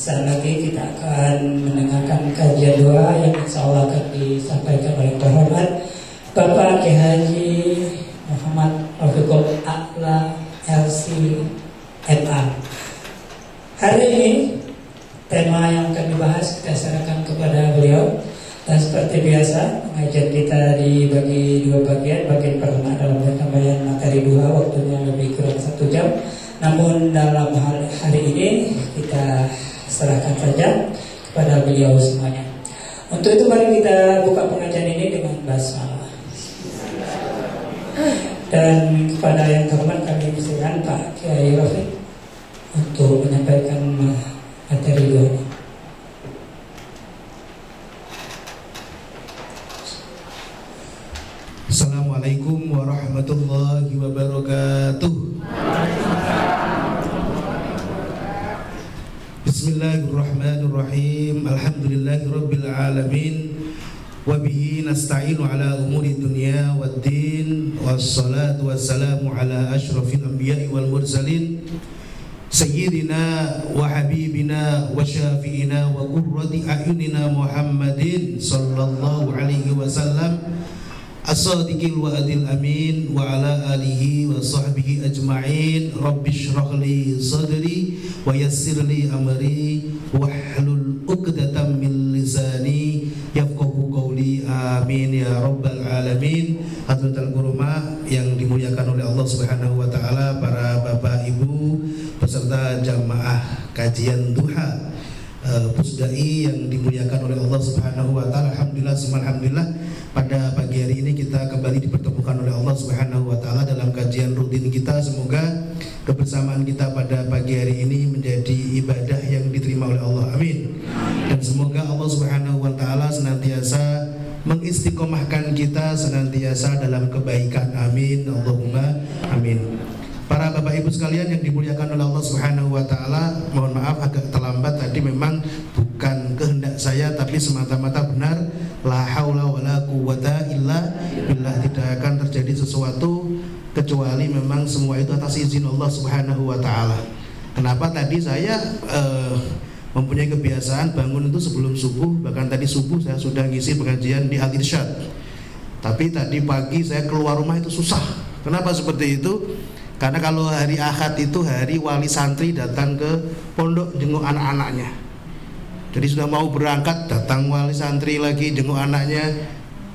Sesaat lagi kita akan mendengarkan kajian doa yang insya Allah akan disampaikan oleh terhormat Bapak Kiai Haji Muhammad Rafiqul A'la LC.MA. Hari ini tema yang akan dibahas kita serahkan kepada beliau. Dan seperti biasa, pengajian kita dibagi dua bagian. Bagian pertama dalam penyampaian materi dua, waktunya lebih kurang 1 jam. Namun dalam hari ini kita serahkan saja kepada beliau semuanya. Untuk itu mari kita buka pengajian ini dengan basmalah. Dan kepada yang terhormat kami persilakan Pak Kiai Rafiq untuk menyampaikan materi dua ini. Assalamualaikum warahmatullahi wabarakatuh. Bismillahirrahmanirrahim. Alhamdulillahirabbil alamin. Wa bihi nasta'inu ala umuri dunya waddin. Wassalatu wassalamu ala asyrafil anbiya'i wal mursalin. Sayyidina wa habibina wa syafi'ina wa qurrati a'yunina Muhammadin sallallahu alaihi wasallam as-sadiqil wa'adil amin wa ala alihi wa sahbihi ajma'in. Rabbi shrah li sadri wa yassir li amri wahlul 'uqdatam min lisani yafqahu qawli, amin ya rabbal alamin. Hadratul Qurma yang dimuliakan oleh Allah Subhanahu wa taala, para bapak ibu peserta jamaah kajian duha Pusdai yang dimuliakan oleh Allah Subhanahu wa taala. Alhamdulillah, pada pagi hari ini kita kembali dipertemukan oleh Allah Subhanahu wa taala dalam kajian rutin kita. Semoga kebersamaan kita pada pagi hari ini menjadi ibadah yang diterima oleh Allah. Amin. Dan semoga Allah Subhanahu wa taala senantiasa mengistiqomahkan kita senantiasa dalam kebaikan. Amin. Allahumma amin. Para bapak ibu sekalian yang dimuliakan oleh Allah Subhanahu wa taala, mohon maaf agak terlambat tadi, memang bukan kehendak saya tapi semata-mata benar. La haula wala quwwata illa billah. Tidak akan terjadi sesuatu kecuali memang semua itu atas izin Allah Subhanahu wa taala. Kenapa tadi saya mempunyai kebiasaan bangun itu sebelum subuh, bahkan tadi subuh saya sudah ngisi pengajian di Al-Irsyad. Tapi tadi pagi saya keluar rumah itu susah. Kenapa seperti itu? Karena kalau hari Ahad itu hari wali santri datang ke pondok jenguk anak-anaknya. Jadi sudah mau berangkat datang wali santri lagi jenguk anaknya.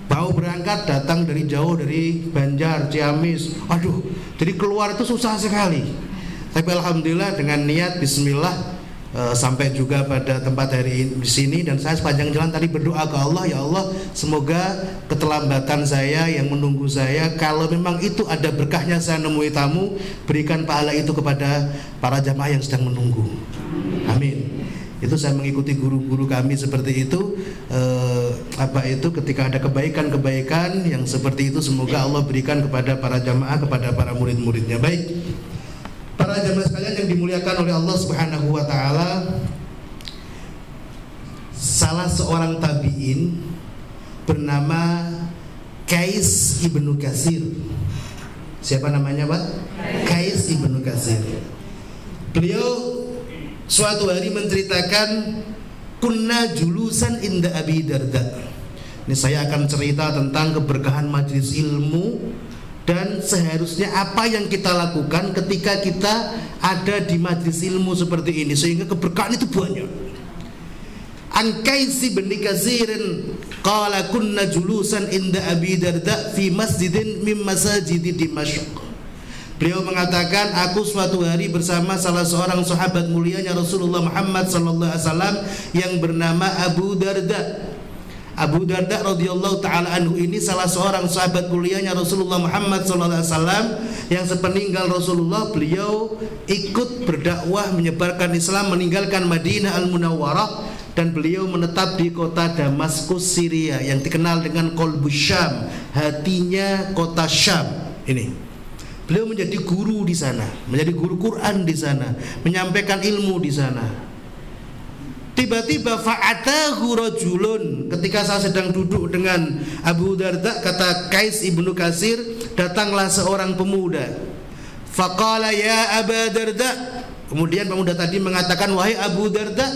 Mau berangkat datang dari jauh, dari Banjar, Ciamis. Aduh, jadi keluar itu susah sekali. Tapi alhamdulillah dengan niat bismillah sampai juga pada tempat hari di sini. Dan saya sepanjang jalan tadi berdoa ke Allah, ya Allah, semoga keterlambatan saya yang menunggu saya, kalau memang itu ada berkahnya saya nemui tamu, berikan pahala itu kepada para jamaah yang sedang menunggu. Amin. Itu saya mengikuti guru-guru kami seperti itu. Ketika ada kebaikan-kebaikan yang seperti itu, semoga Allah berikan kepada para jamaah, kepada para murid-muridnya. Baik, para jamaah sekalian yang dimuliakan oleh Allah Subhanahu wa taala, salah seorang tabi'in bernama Qais ibnu Katsir. Siapa namanya, Pak? Qais ibnu Katsir. Beliau suatu hari menceritakan, kunna julusan inda Abi Darda. Ini saya akan cerita tentang keberkahan majelis ilmu dan seharusnya apa yang kita lakukan ketika kita ada di majelis ilmu seperti ini sehingga keberkahan itu banyak. An Qais bin Katsirin qala kunna julusan inda Abi Darda fi masjidin min masajid Dimashq. Beliau mengatakan, aku suatu hari bersama salah seorang sahabat mulianya Rasulullah Muhammad sallallahu alaihi wasallam yang bernama Abu Darda. Abu Darda radhiyallahu taala anhu ini salah seorang sahabat mulianya Rasulullah Muhammad sallallahu alaihi wasallam yang sepeninggal Rasulullah beliau ikut berdakwah menyebarkan Islam, meninggalkan Madinah Al-Munawwarah dan beliau menetap di kota Damaskus Syria yang dikenal dengan Qalbus Syam, hatinya kota Syam. Ini beliau menjadi guru di sana, menjadi guru Quran di sana, menyampaikan ilmu di sana. Tiba-tiba fa'atahu rajulun, ketika saya sedang duduk dengan Abu Darda, kata Qais ibnu Katsir, datanglah seorang pemuda. Faqala ya Aba Darda. Kemudian pemuda tadi mengatakan, wahai Abu Darda.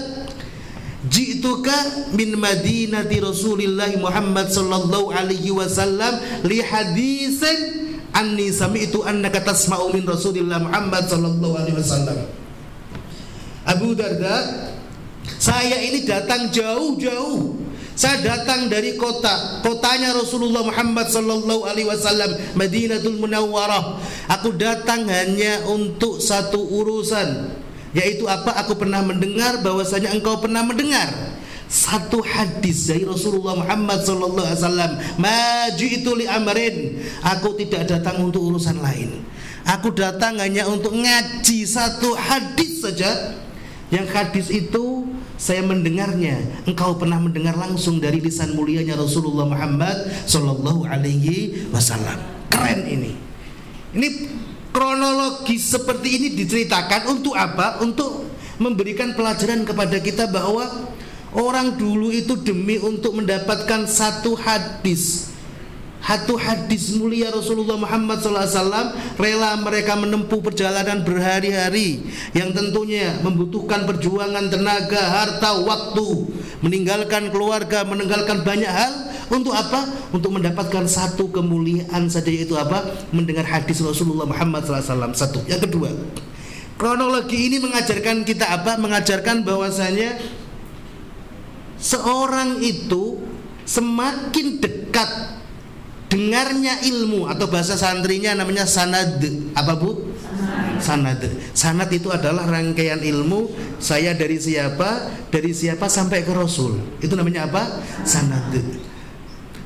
Ji'tuka min madinati Rasulillah Muhammad sallallahu alaihi wasallam li hadisin anni sami'tu annaka tasma'u min Rasulillah Muhammad sallallahu alaihi wasallam. Abu Darda, saya ini datang jauh-jauh. Saya datang dari kotanya Rasulullah Muhammad sallallahu alaihi wasallam, Madinatul Munawwarah. Aku datang hanya untuk satu urusan, yaitu apa? Aku pernah mendengar bahwasanya engkau pernah mendengar satu hadis dari Rasulullah Muhammad sallallahu alaihi wasallam, ma ji'tu li amrin. Aku tidak datang untuk urusan lain. Aku datang hanya untuk ngaji satu hadis saja. Yang hadis itu saya mendengarnya, engkau pernah mendengar langsung dari lisan mulianya Rasulullah Muhammad sallallahu alaihi wasallam. Keren ini. Ini kronologi seperti ini diceritakan untuk apa? Untuk memberikan pelajaran kepada kita bahwa orang dulu itu demi untuk mendapatkan satu hadis mulia Rasulullah Muhammad SAW, rela mereka menempuh perjalanan berhari-hari yang tentunya membutuhkan perjuangan tenaga, harta, waktu, meninggalkan keluarga, meninggalkan banyak hal. Untuk apa? Untuk mendapatkan satu kemuliaan saja, yaitu apa? Mendengar hadis Rasulullah Muhammad SAW. Satu. Yang kedua, kronologi ini mengajarkan kita apa? Mengajarkan bahwasanya seorang itu semakin dekat dengarnya ilmu, atau bahasa santrinya namanya sanad. Apa bu? Sanad. Sanad itu adalah rangkaian ilmu. Saya dari siapa sampai ke Rasul. Itu namanya apa? Sanad.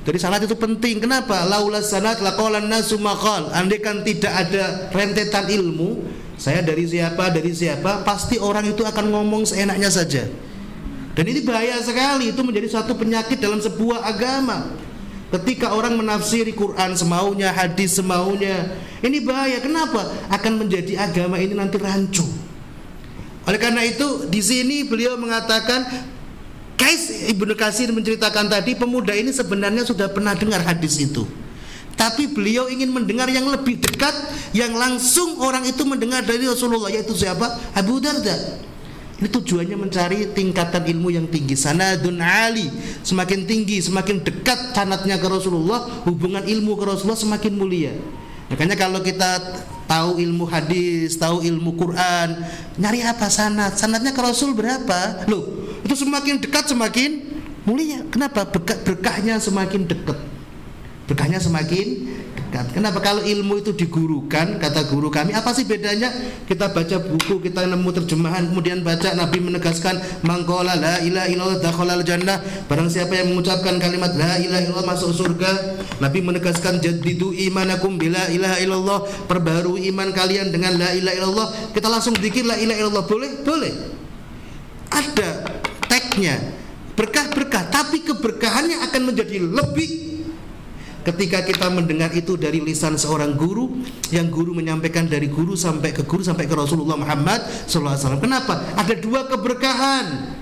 Jadi sanad itu penting. Kenapa? Laula sanad laqalan nasu maqal. Andai kan tidak ada rentetan ilmu, saya dari siapa, pasti orang itu akan ngomong seenaknya saja. Dan ini bahaya sekali. Itu menjadi satu penyakit dalam sebuah agama. Ketika orang menafsiri Quran semaunya, hadis semaunya, ini bahaya. Kenapa? Akan menjadi agama ini nanti rancu. Oleh karena itu, di sini beliau mengatakan, Qais Ibnu Katsir menceritakan tadi, pemuda ini sebenarnya sudah pernah dengar hadis itu, tapi beliau ingin mendengar yang lebih dekat, yang langsung orang itu mendengar dari Rasulullah, yaitu siapa? Abu Darda. Ini tujuannya mencari tingkatan ilmu yang tinggi, sanadun ali. Semakin tinggi, semakin dekat sanadnya ke Rasulullah, hubungan ilmu ke Rasulullah semakin mulia. Makanya kalau kita tahu ilmu hadis, tahu ilmu Quran, nyari apa? Sanad. Sanadnya ke Rasul berapa? Loh, itu semakin dekat semakin mulia. Kenapa? Berkahnya semakin dekat. Berkahnya semakin dekat. Kenapa? Kalau ilmu itu digurukan, kata guru kami, apa sih bedanya? Kita baca buku, kita nemu terjemahan, kemudian baca, Nabi menegaskan, mangqala la ilaha illallah dakhalal jannah. Barang siapa yang mengucapkan kalimat la ilaha illallah masuk surga. Nabi menegaskan, jaddidu imanakum bila ilaha illallah. Perbarui iman kalian dengan la ilaha illallah. Kita langsung zikir la ilaha illallah. Boleh? Boleh. Ada tagnya, berkah-berkah, tapi keberkahannya akan menjadi lebih ketika kita mendengar itu dari lisan seorang guru, yang guru menyampaikan dari guru sampai ke Rasulullah Muhammad SAW. Kenapa? Ada dua keberkahan.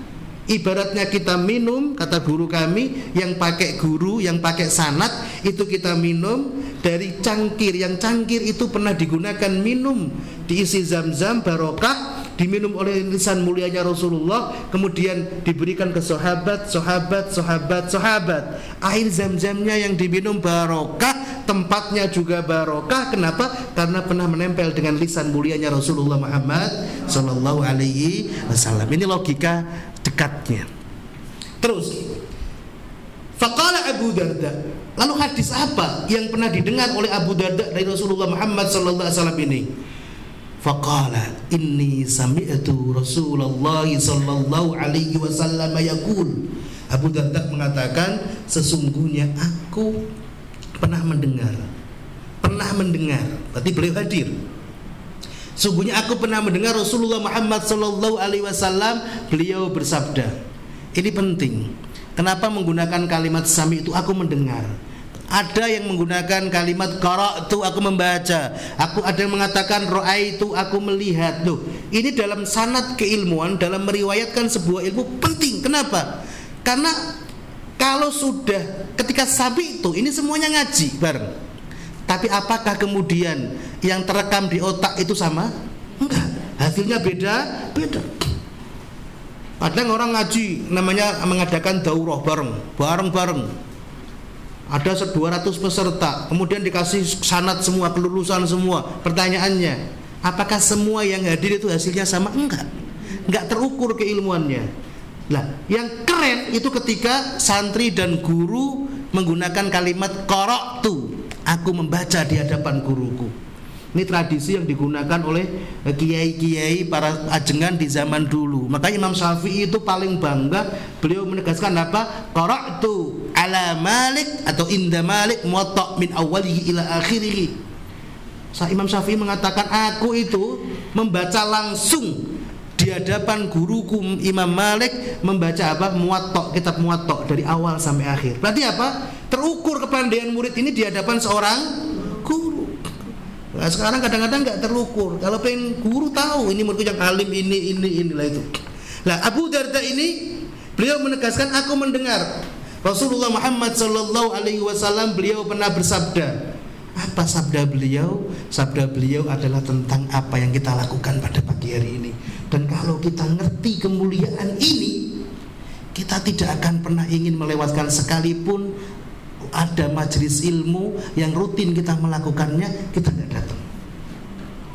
Ibaratnya kita minum, kata guru kami, yang pakai guru, yang pakai sanad, itu kita minum dari cangkir. Yang cangkir itu pernah digunakan minum, diisi zam-zam barokah, diminum oleh lisan mulianya Rasulullah, kemudian diberikan ke sahabat. Air zam-zamnya yang diminum barokah, tempatnya juga barokah. Kenapa? Karena pernah menempel dengan lisan mulianya Rasulullah Muhammad sallallahu alaihi wasallam. Ini logika dekatnya. Terus, faqala Abu Darda. Lalu hadis apa yang pernah didengar oleh Abu Darda dari Rasulullah Muhammad sallallahu alaihi wasallam ini? Faqala inni sami'tu Rasulullah sallallahu alaihi wasallam yaqul. Abu Darda mengatakan, sesungguhnya aku pernah mendengar. Berarti beliau hadir. Sungguhnya aku pernah mendengar Rasulullah Muhammad sallallahu alaihi wasallam, beliau bersabda. Ini penting. Kenapa menggunakan kalimat sami itu? Aku mendengar. Ada yang menggunakan kalimat qara'tu, aku membaca. Ada yang mengatakan ra'aitu, aku melihat. Loh, ini dalam sanad keilmuan, dalam meriwayatkan sebuah ilmu penting. Kenapa? Karena kalau sudah ketika sami itu, ini semuanya ngaji bareng. Tapi apakah kemudian yang terekam di otak itu sama? Enggak. Hasilnya beda. Kadang orang ngaji namanya mengadakan daurah bareng-bareng. Ada 200 peserta, kemudian dikasih sanad semua, kelulusan semua. Pertanyaannya, apakah semua yang hadir itu hasilnya sama? Enggak terukur keilmuannya. Nah, yang keren itu ketika santri dan guru menggunakan kalimat qara'tu, aku membaca di hadapan guruku. Ini tradisi yang digunakan oleh kiai-kiai para ajengan di zaman dulu. Makanya Imam Syafi'i itu paling bangga, beliau menegaskan apa? Qara'tu ala Malik atau inda Malik muwatta' min awwalihi ila akhirih. Imam Syafi'i mengatakan, aku itu membaca langsung di hadapan guruku Imam Malik, membaca apa? Muwatta', kitab Muwatta' dari awal sampai akhir. Berarti apa? Terukur kepandaian murid ini di hadapan seorang guru. Nah, sekarang kadang-kadang nggak terukur. Kalau pengen guru tahu ini muridku yang alim inilah itu. Nah, Abu Darda ini beliau menegaskan, aku mendengar Rasulullah Muhammad sallallahu alaihi wasallam beliau pernah bersabda. Apa sabda beliau? Sabda beliau adalah tentang apa yang kita lakukan pada pagi hari ini. Dan kalau kita ngerti kemuliaan ini, kita tidak akan pernah ingin melewatkan sekalipun ada majelis ilmu yang rutin kita melakukannya, kita tidak datang.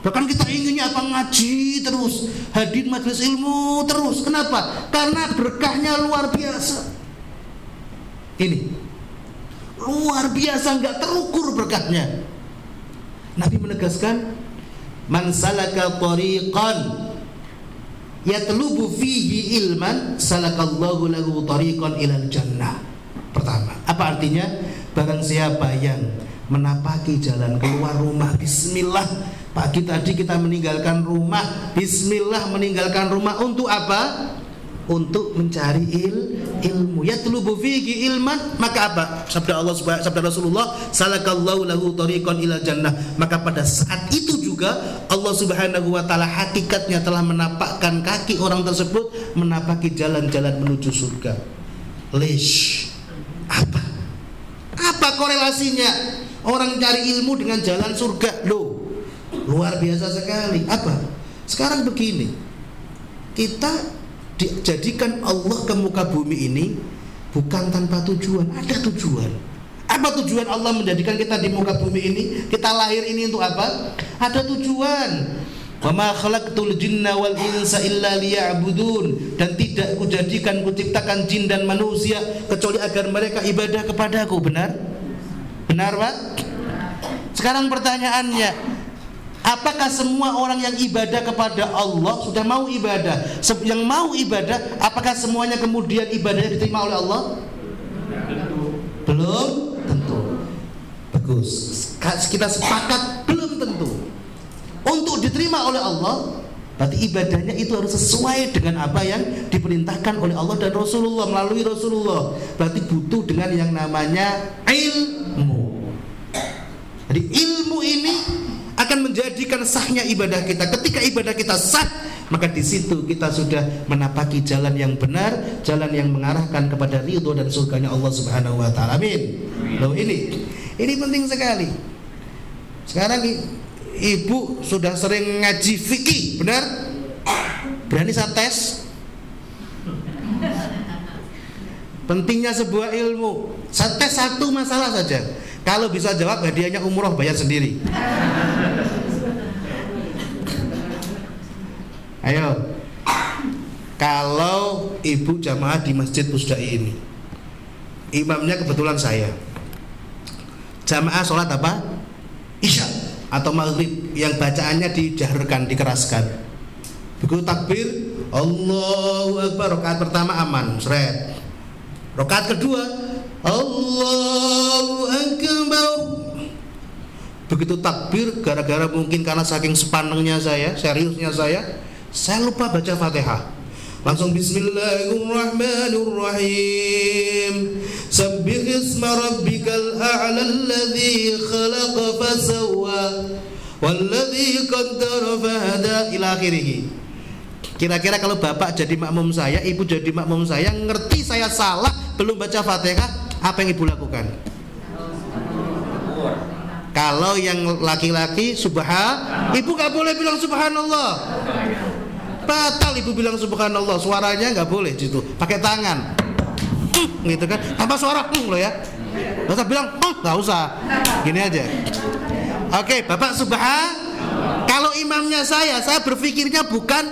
Bahkan kita inginnya apa? Ngaji terus, hadir majelis ilmu terus. Kenapa? Karena berkahnya luar biasa. Ini luar biasa, nggak terukur berkahnya. Nabi menegaskan, man salaka tariqan yatlubu fihi ilman salakallahu lahu tariqan ilal jannah. Pertama, apa artinya? Barang siapa yang menapaki jalan keluar rumah, bismillah. Pagi tadi kita meninggalkan rumah, bismillah meninggalkan rumah untuk apa? Untuk mencari ilmu. Yatlubu fihi ilman, maka apa? Sabda Rasulullah, salakallahu lahu tariqan ilal jannah. Maka pada saat itu juga Allah Subhanahu wa taala hakikatnya telah menapakkan kaki orang tersebut menapaki jalan-jalan menuju surga. Lish. Apa korelasinya orang cari ilmu dengan jalan surga? Loh, luar biasa sekali. Apa? Sekarang begini, kita dijadikan Allah ke muka bumi ini bukan tanpa tujuan, ada tujuan. Apa tujuan Allah menjadikan kita di muka bumi ini? Kita lahir ini untuk apa? Ada tujuan. Wa ma khalaqtul jinna wal insa illa liya'budun, dan tidak kujadikan, kuciptakan jin dan manusia kecuali agar mereka ibadah kepadaku. Benar? Benar, Pak? Sekarang pertanyaannya, apakah semua orang yang ibadah kepada Allah sudah mau ibadah? Yang mau ibadah, apakah semuanya kemudian ibadahnya diterima oleh Allah? Belum tentu. Bagus. Kita sepakat belum tentu. Untuk diterima oleh Allah, berarti ibadahnya itu harus sesuai dengan apa yang diperintahkan oleh Allah dan Rasulullah melalui Rasulullah. Berarti butuh dengan yang namanya ilmu. Jadi ilmu ini akan menjadikan sahnya ibadah kita. Ketika ibadah kita sah, maka di situ kita sudah menapaki jalan yang benar, jalan yang mengarahkan kepada ridho dan surganya Allah Subhanahu wa taala. Amin. Loh, ini penting sekali. Sekarang ibu sudah sering ngaji fikih, benar? Berani saya tes? Pentingnya sebuah ilmu. Saya tes satu masalah saja. Kalau bisa jawab, hadiahnya umroh bayar sendiri. Ayo. Kalau ibu jamaah di Masjid Pusdai ini, imamnya kebetulan saya. Jamaah sholat apa? Isya atau maghrib, yang bacaannya dijaharkan, dikeraskan. Begitu takbir, Allahu Akbar, rakaat pertama aman, seret. Rakaat kedua, Allahu Akbar. Begitu takbir, gara-gara mungkin karena saking sepanengnya saya, seriusnya saya lupa baca Fatihah. Langsung bismillahirrahmanirrahim. Sabbih isma rabbikal a'la alladzi khalaqa fasawwa walladzi qaddara fahada ila akhirih. Kira-kira kalau bapak jadi makmum saya, ibu jadi makmum saya, ngerti saya salah belum baca Fatihah, apa yang ibu lakukan? Kalau yang laki-laki ibu gak boleh bilang subhanallah. Batal ibu bilang subhanallah, suaranya nggak boleh situ, pakai tangan. Gitu kan, tanpa suara loh ya. Nggak usah bilang nggak usah, gini aja. Oke, Bapak kalau imamnya saya berpikirnya bukan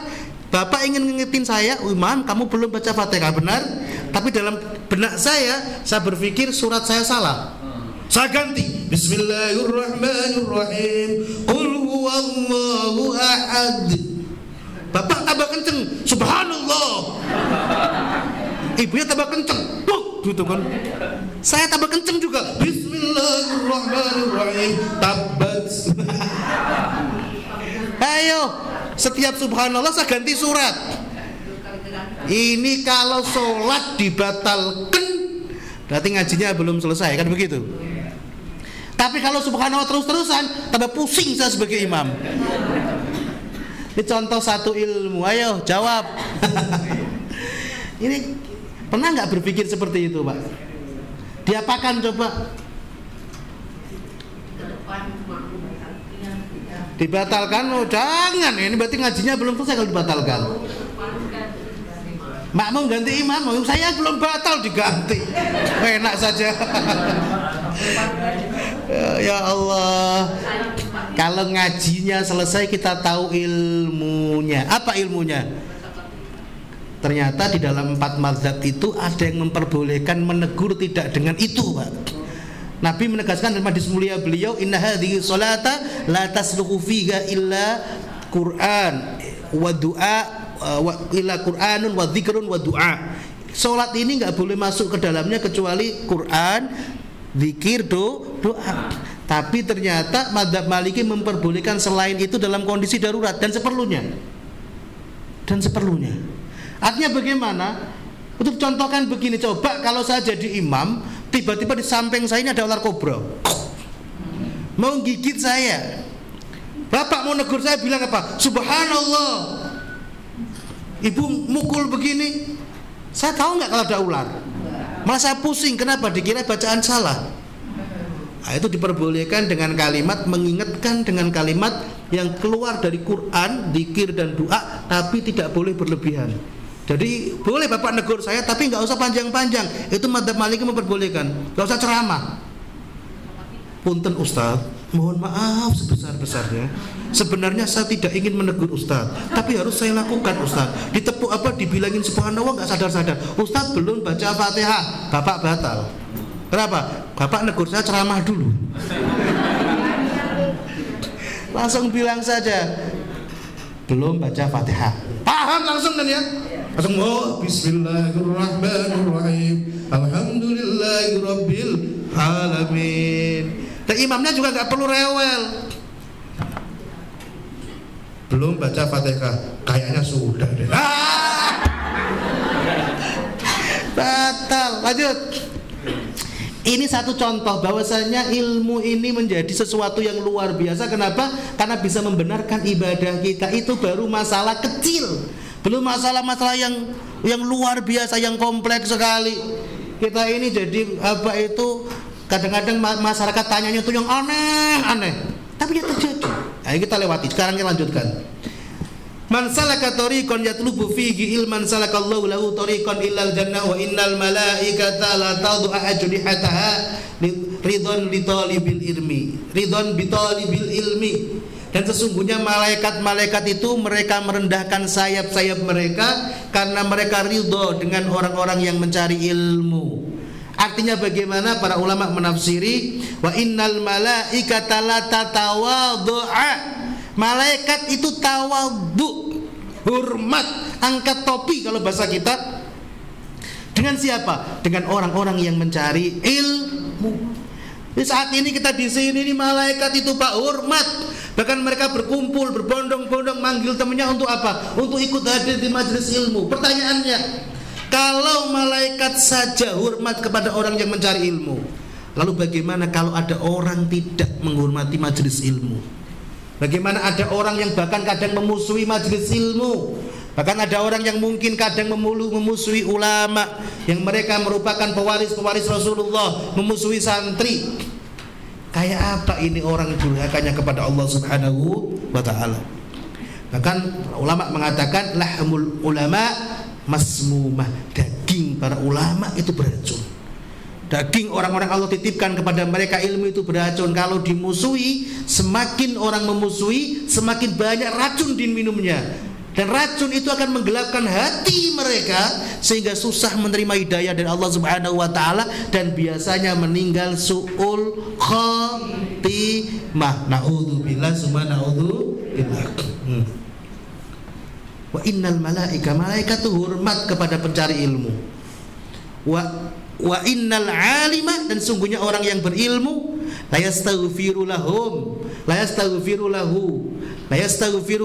Bapak ingin ngingetin saya, Imam kamu belum baca Fatihah, benar? Tapi dalam benak saya berpikir surat saya salah. Saya ganti Bismillahirrahmanirrahim, Qul huwallahu ahad. Bapak tambah kenceng, subhanallah. Ibunya tambah kenceng, gitu kan. Saya tambah kenceng juga, Bismillahirrahmanirrahim, tabat. Ayo, setiap subhanallah saya ganti surat. Ini kalau sholat dibatalkan, berarti ngajinya belum selesai, kan begitu. Tapi kalau subhanallah terus-terusan, tambah pusing saya sebagai imam. Ini contoh satu ilmu, ayo jawab. Ini pernah nggak berpikir seperti itu, Pak? Diapakan coba? Dibatalkan? Oh jangan, ini berarti ngajinya belum selesai kalau dibatalkan. Makmum ganti imam, saya belum batal diganti. Enak saja. Ya Allah. Kalau ngajinya selesai kita tahu ilmunya. Apa ilmunya? Ternyata di dalam 4 mazhab itu ada yang memperbolehkan menegur tidak dengan itu, Pak. Nabi menegaskan dalam hadis mulia beliau, inna hadhihi sholata la tasluhu fiha illa Qur'an wa du'a wa illa Qur'anun wa dzikrun wa du'a. Salat ini enggak boleh masuk ke dalamnya kecuali Quran, zikir, doa. Tapi ternyata mazhab Maliki memperbolehkan selain itu dalam kondisi darurat dan seperlunya. Artinya bagaimana? Untuk contohkan begini, coba kalau saya jadi imam, tiba-tiba di samping saya ini ada ular kobra, mau gigit saya. Bapak mau negur saya bilang apa? Subhanallah. Ibu mukul begini, saya tahu nggak kalau ada ular? Malah saya pusing, kenapa? Dikira bacaan salah. Nah, itu diperbolehkan dengan kalimat, mengingatkan dengan kalimat yang keluar dari Quran, zikir dan doa, tapi tidak boleh berlebihan. Jadi boleh Bapak negur saya, tapi nggak usah panjang-panjang. Itu mazhab Maliki memperbolehkan, nggak usah ceramah. Punten Ustaz, mohon maaf sebesar-besarnya. Sebenarnya saya tidak ingin menegur Ustaz, tapi harus saya lakukan Ustaz. Ditepuk apa, dibilangin subhanallah nggak sadar-sadar. Ustaz belum baca Fatihah, Bapak batal. Kenapa? Bapak negur saya ceramah dulu. Langsung bilang saja, belum baca Fatihah. Paham langsung kan ya? Langsung Bismillahirrahmanirrahim, Alhamdulillahirabbil alamin. Dan imamnya juga nggak perlu rewel. Belum baca Fatihah, kayaknya sudah deh. Batal. Lanjut. Ini satu contoh bahwasanya ilmu ini menjadi sesuatu yang luar biasa. Kenapa? Karena bisa membenarkan ibadah kita. Itu baru masalah kecil, belum masalah-masalah yang luar biasa, yang kompleks sekali. Kita ini jadi apa itu, kadang-kadang masyarakat tanyanya itu yang aneh-aneh, tapi ya terjadi. Ayo kita lewati. Sekarang kita lanjutkan. Man salaka tariqan yatlubu fihi ilman salakallahu lahu tariqan illal jannah wa innal malaikata la tad'u ajnihataha ridwan li talibil ilmi ridwan bi talibil ilmi. Dan sesungguhnya malaikat-malaikat itu mereka merendahkan sayap-sayap mereka karena mereka ridho dengan orang-orang yang mencari ilmu. Artinya bagaimana? Para ulama menafsiri, wa innal malaikata la tatawadhu'a. Malaikat itu tawadhu, hormat, angkat topi kalau bahasa kita. Dengan siapa? Dengan orang-orang yang mencari ilmu. Di saat ini kita di sini ini malaikat itu Pak hormat. Bahkan mereka berkumpul, berbondong-bondong manggil temannya untuk apa? Untuk ikut hadir di majelis ilmu. Pertanyaannya, kalau malaikat saja hormat kepada orang yang mencari ilmu, lalu bagaimana kalau ada orang tidak menghormati majelis ilmu? Bagaimana ada orang yang bahkan kadang memusuhi majelis ilmu? Bahkan ada orang yang mungkin kadang memusuhi ulama, yang mereka merupakan pewaris-pewaris Rasulullah, memusuhi santri. Kayak apa ini orang durhakanya kepada Allah Subhanahu wa ta'ala? Bahkan ulama mengatakan lahmul ulama masmumah, daging para ulama itu beracun. Daging orang-orang Allah titipkan kepada mereka ilmu itu beracun. Kalau dimusuhi, semakin orang memusuhi, semakin banyak racun diminumnya. Dan racun itu akan menggelapkan hati mereka sehingga susah menerima hidayah dari Allah Subhanahu wa taala dan biasanya meninggal su'ul khatimah. Naudzubillah summa naudzubillah. Wa innal malaika, malaikat itu hormat kepada pencari ilmu. Wa innal alima, dan sungguhnya orang yang berilmu la yastaghfiru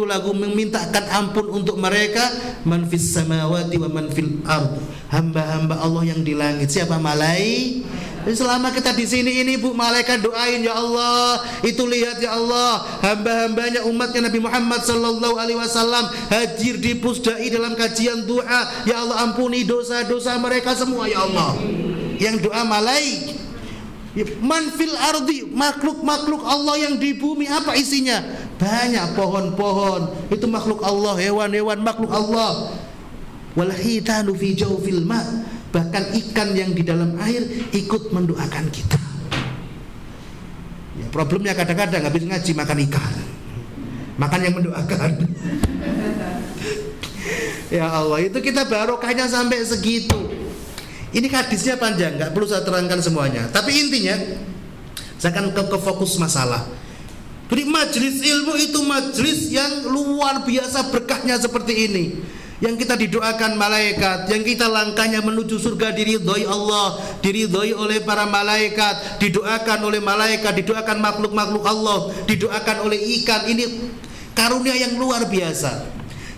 lahu, memintakan ampun untuk mereka, man fis samawati wa man fil ard, hamba-hamba Allah yang di langit. Siapa? Malaikat. Selama kita di sini ini Bu, malaikat doain, ya Allah, itu lihat ya Allah, hamba-hambanya umatnya Nabi Muhammad sallallahu alaihi wasallam hadir di Pusdai dalam kajian doa, ya Allah ampuni dosa-dosa mereka semua ya Allah. Yang doa malaikat. Man fil ardi, makhluk-makhluk Allah yang di bumi, apa isinya? Banyak pohon-pohon, itu makhluk Allah, hewan-hewan makhluk Allah. Wal hitanu fi jawfil ma, bahkan ikan yang di dalam air ikut mendoakan kita. Ya, problemnya kadang-kadang habis ngaji makan ikan, makan yang mendoakan. Ya Allah, itu kita barokahnya sampai segitu. Ini hadisnya panjang, nggak perlu saya terangkan semuanya. Tapi intinya, saya akan ke fokus masalah. Jadi majelis ilmu itu majelis yang luar biasa berkahnya seperti ini. Yang kita didoakan malaikat, yang kita langkahnya menuju surga diridhoi Allah, diridhoi oleh para malaikat, didoakan oleh malaikat, didoakan makhluk-makhluk Allah, didoakan oleh ikan. Ini karunia yang luar biasa.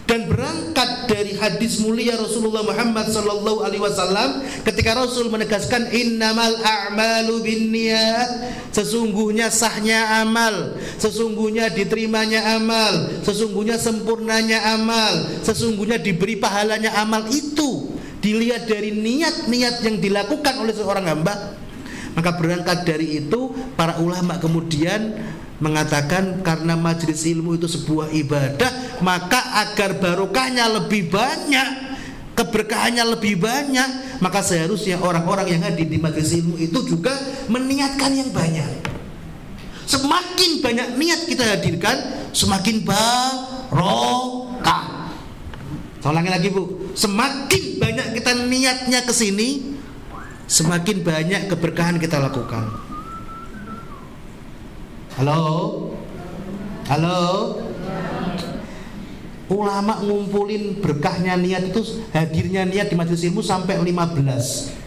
Dan berangkat dari hadis mulia Rasulullah Muhammad sallallahu alaihi wasallam ketika Rasul menegaskan innamal a'malu binniyat, sesungguhnya sahnya amal, sesungguhnya diterimanya amal, sesungguhnya sempurnanya amal, sesungguhnya diberi pahalanya amal itu dilihat dari niat-niat yang dilakukan oleh seorang hamba. Maka berangkat dari itu para ulama kemudian mengatakan karena majelis ilmu itu sebuah ibadah, maka agar barokahnya lebih banyak, keberkahannya lebih banyak, maka seharusnya orang-orang yang hadir di majelis ilmu itu juga meniatkan yang banyak. Semakin banyak niat kita hadirkan, semakin barokah. Saya ulangi lagi Bu, semakin banyak kita niatnya ke sini, semakin banyak keberkahan kita lakukan. Halo? Ulama ngumpulin berkahnya niat itu, hadirnya niat di majelis ilmu sampai 15.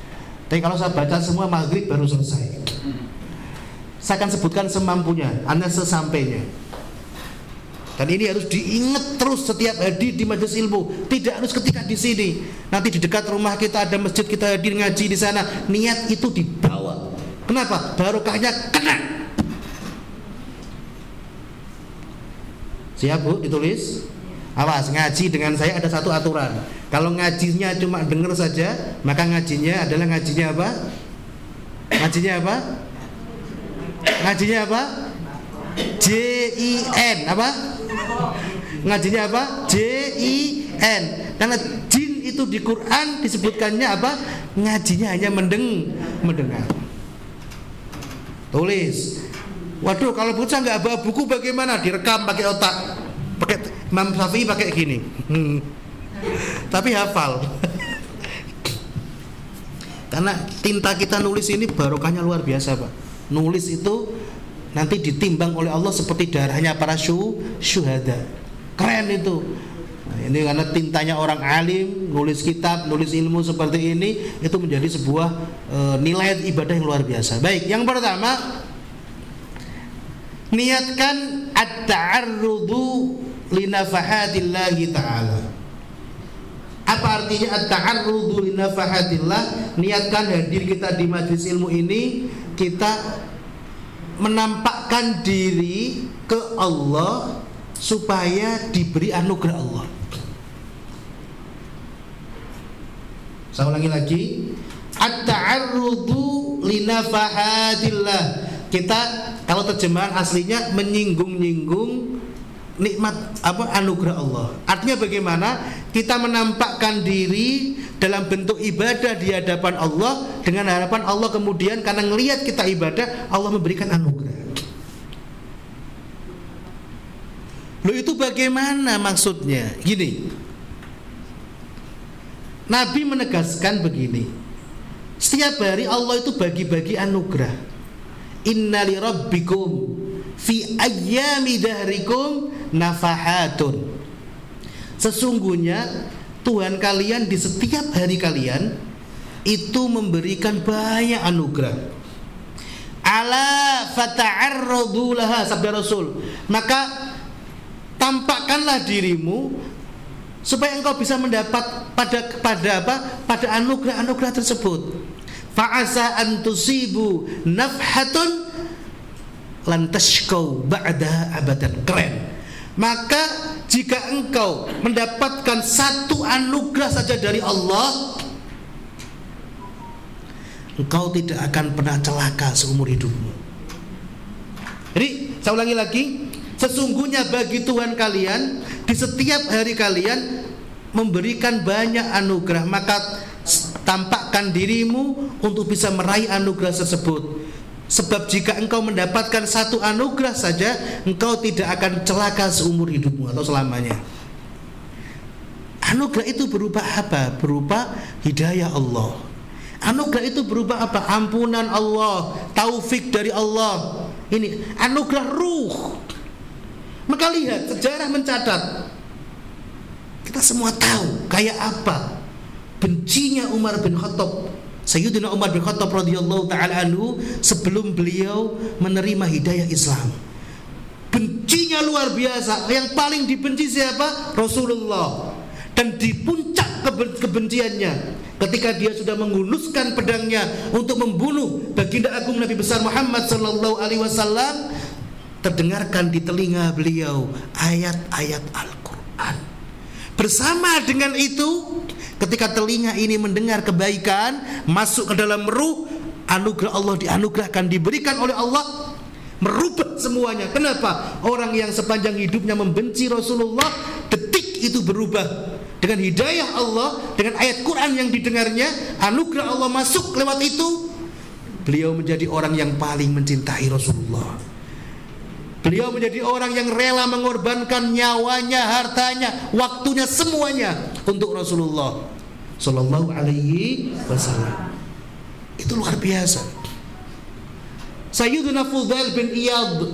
Tapi kalau saya baca semua maghrib baru selesai. Saya akan sebutkan semampunya, Anda sesampainya. Dan ini harus diingat terus setiap hadir di majelis ilmu. Tidak harus ketika di sini. Nanti di dekat rumah kita ada masjid, kita hadir ngaji di sana. Niat itu dibawa. Kenapa? Barokahnya kena. Siap Bu, ditulis. Awas, ngaji dengan saya ada satu aturan. Kalau ngajinya cuma dengar saja, maka ngajinya adalah ngajinya apa? Ngajinya apa? J-I-N apa? Ngajinya apa? J-I-N. Karena jin itu di Quran disebutkannya apa? Ngajinya hanya mendengar. Tulis. Waduh, kalau bocah nggak bawa buku bagaimana? Direkam pakai otak, pakai Imam Syafi'i pakai gini, tapi hafal. Karena tinta kita nulis ini barokahnya luar biasa Pak. Nulis itu nanti ditimbang oleh Allah seperti darahnya para syuhada. Keren itu. Nah, ini karena tintanya orang alim, nulis kitab, nulis ilmu seperti ini, itu menjadi sebuah nilai ibadah yang luar biasa. Baik, yang pertama, niatkan at-ta'arrudu li nafahatillahi ta'ala. Apa artinya at-ta'arrudu li nafahatillah? Niatkan hadir kita di majelis ilmu ini, kita menampakkan diri ke Allah supaya diberi anugerah Allah. Saya ulangi lagi, at-ta'arrudu li nafahatillah. Kita kalau terjemahan aslinya menyinggung-nyinggung nikmat anugerah Allah. Artinya bagaimana kita menampakkan diri dalam bentuk ibadah di hadapan Allah dengan harapan Allah kemudian karena ngelihat kita ibadah Allah memberikan anugerah. Loh itu bagaimana maksudnya? Gini, Nabi menegaskan begini, setiap hari Allah itu bagi-bagi anugerah. Inna li rabbikum fi ayyami dahrikum nafahatun. Sesungguhnya Tuhan kalian di setiap hari kalian itu memberikan banyak anugerah. Ala fata'arradu laha, sabda Rasul. Maka tampakkanlah dirimu supaya engkau bisa mendapat pada anugerah-anugerah tersebut. Fa'asa an tusibu nafhatun lan tashkau ba'da abadan. Keren. Maka jika engkau mendapatkan satu anugerah saja dari Allah, engkau tidak akan pernah celaka seumur hidupmu. Jadi saya ulangi lagi, sesungguhnya bagi Tuhan kalian di setiap hari kalian memberikan banyak anugerah, maka tampakkan dirimu untuk bisa meraih anugerah tersebut. Sebab jika engkau mendapatkan satu anugerah saja, engkau tidak akan celaka seumur hidupmu atau selamanya. Anugerah itu berupa apa? Berupa hidayah Allah. Anugerah itu berupa apa? Ampunan Allah, taufik dari Allah. Ini anugerah ruh. Maka lihat, sejarah mencatat, kita semua tahu kayak apa bencinya Umar bin Khattab, Sayyidina Umar bin Khattab radhiyallahu ta'ala anhu sebelum beliau menerima hidayah Islam. Bencinya luar biasa. Yang paling dibenci siapa? Rasulullah. Dan di puncak kebenciannya ketika dia sudah menghunuskan pedangnya untuk membunuh baginda agung Nabi besar Muhammad sallallahu alaihi wasallam, terdengarkan di telinga beliau ayat-ayat Al-Quran. Bersama dengan itu, ketika telinga ini mendengar kebaikan masuk ke dalam ruh, anugerah Allah dianugerahkan, diberikan oleh Allah, merubah semuanya. Kenapa? Orang yang sepanjang hidupnya membenci Rasulullah, detik itu berubah dengan hidayah Allah, dengan ayat Quran yang didengarnya, anugerah Allah masuk lewat itu, beliau menjadi orang yang paling mencintai Rasulullah. Beliau menjadi orang yang rela mengorbankan nyawanya, hartanya, waktunya, semuanya untuk Rasulullah sallallahu alaihi wasallam. Itu luar biasa. Sayyiduna Fudail bin Iyad,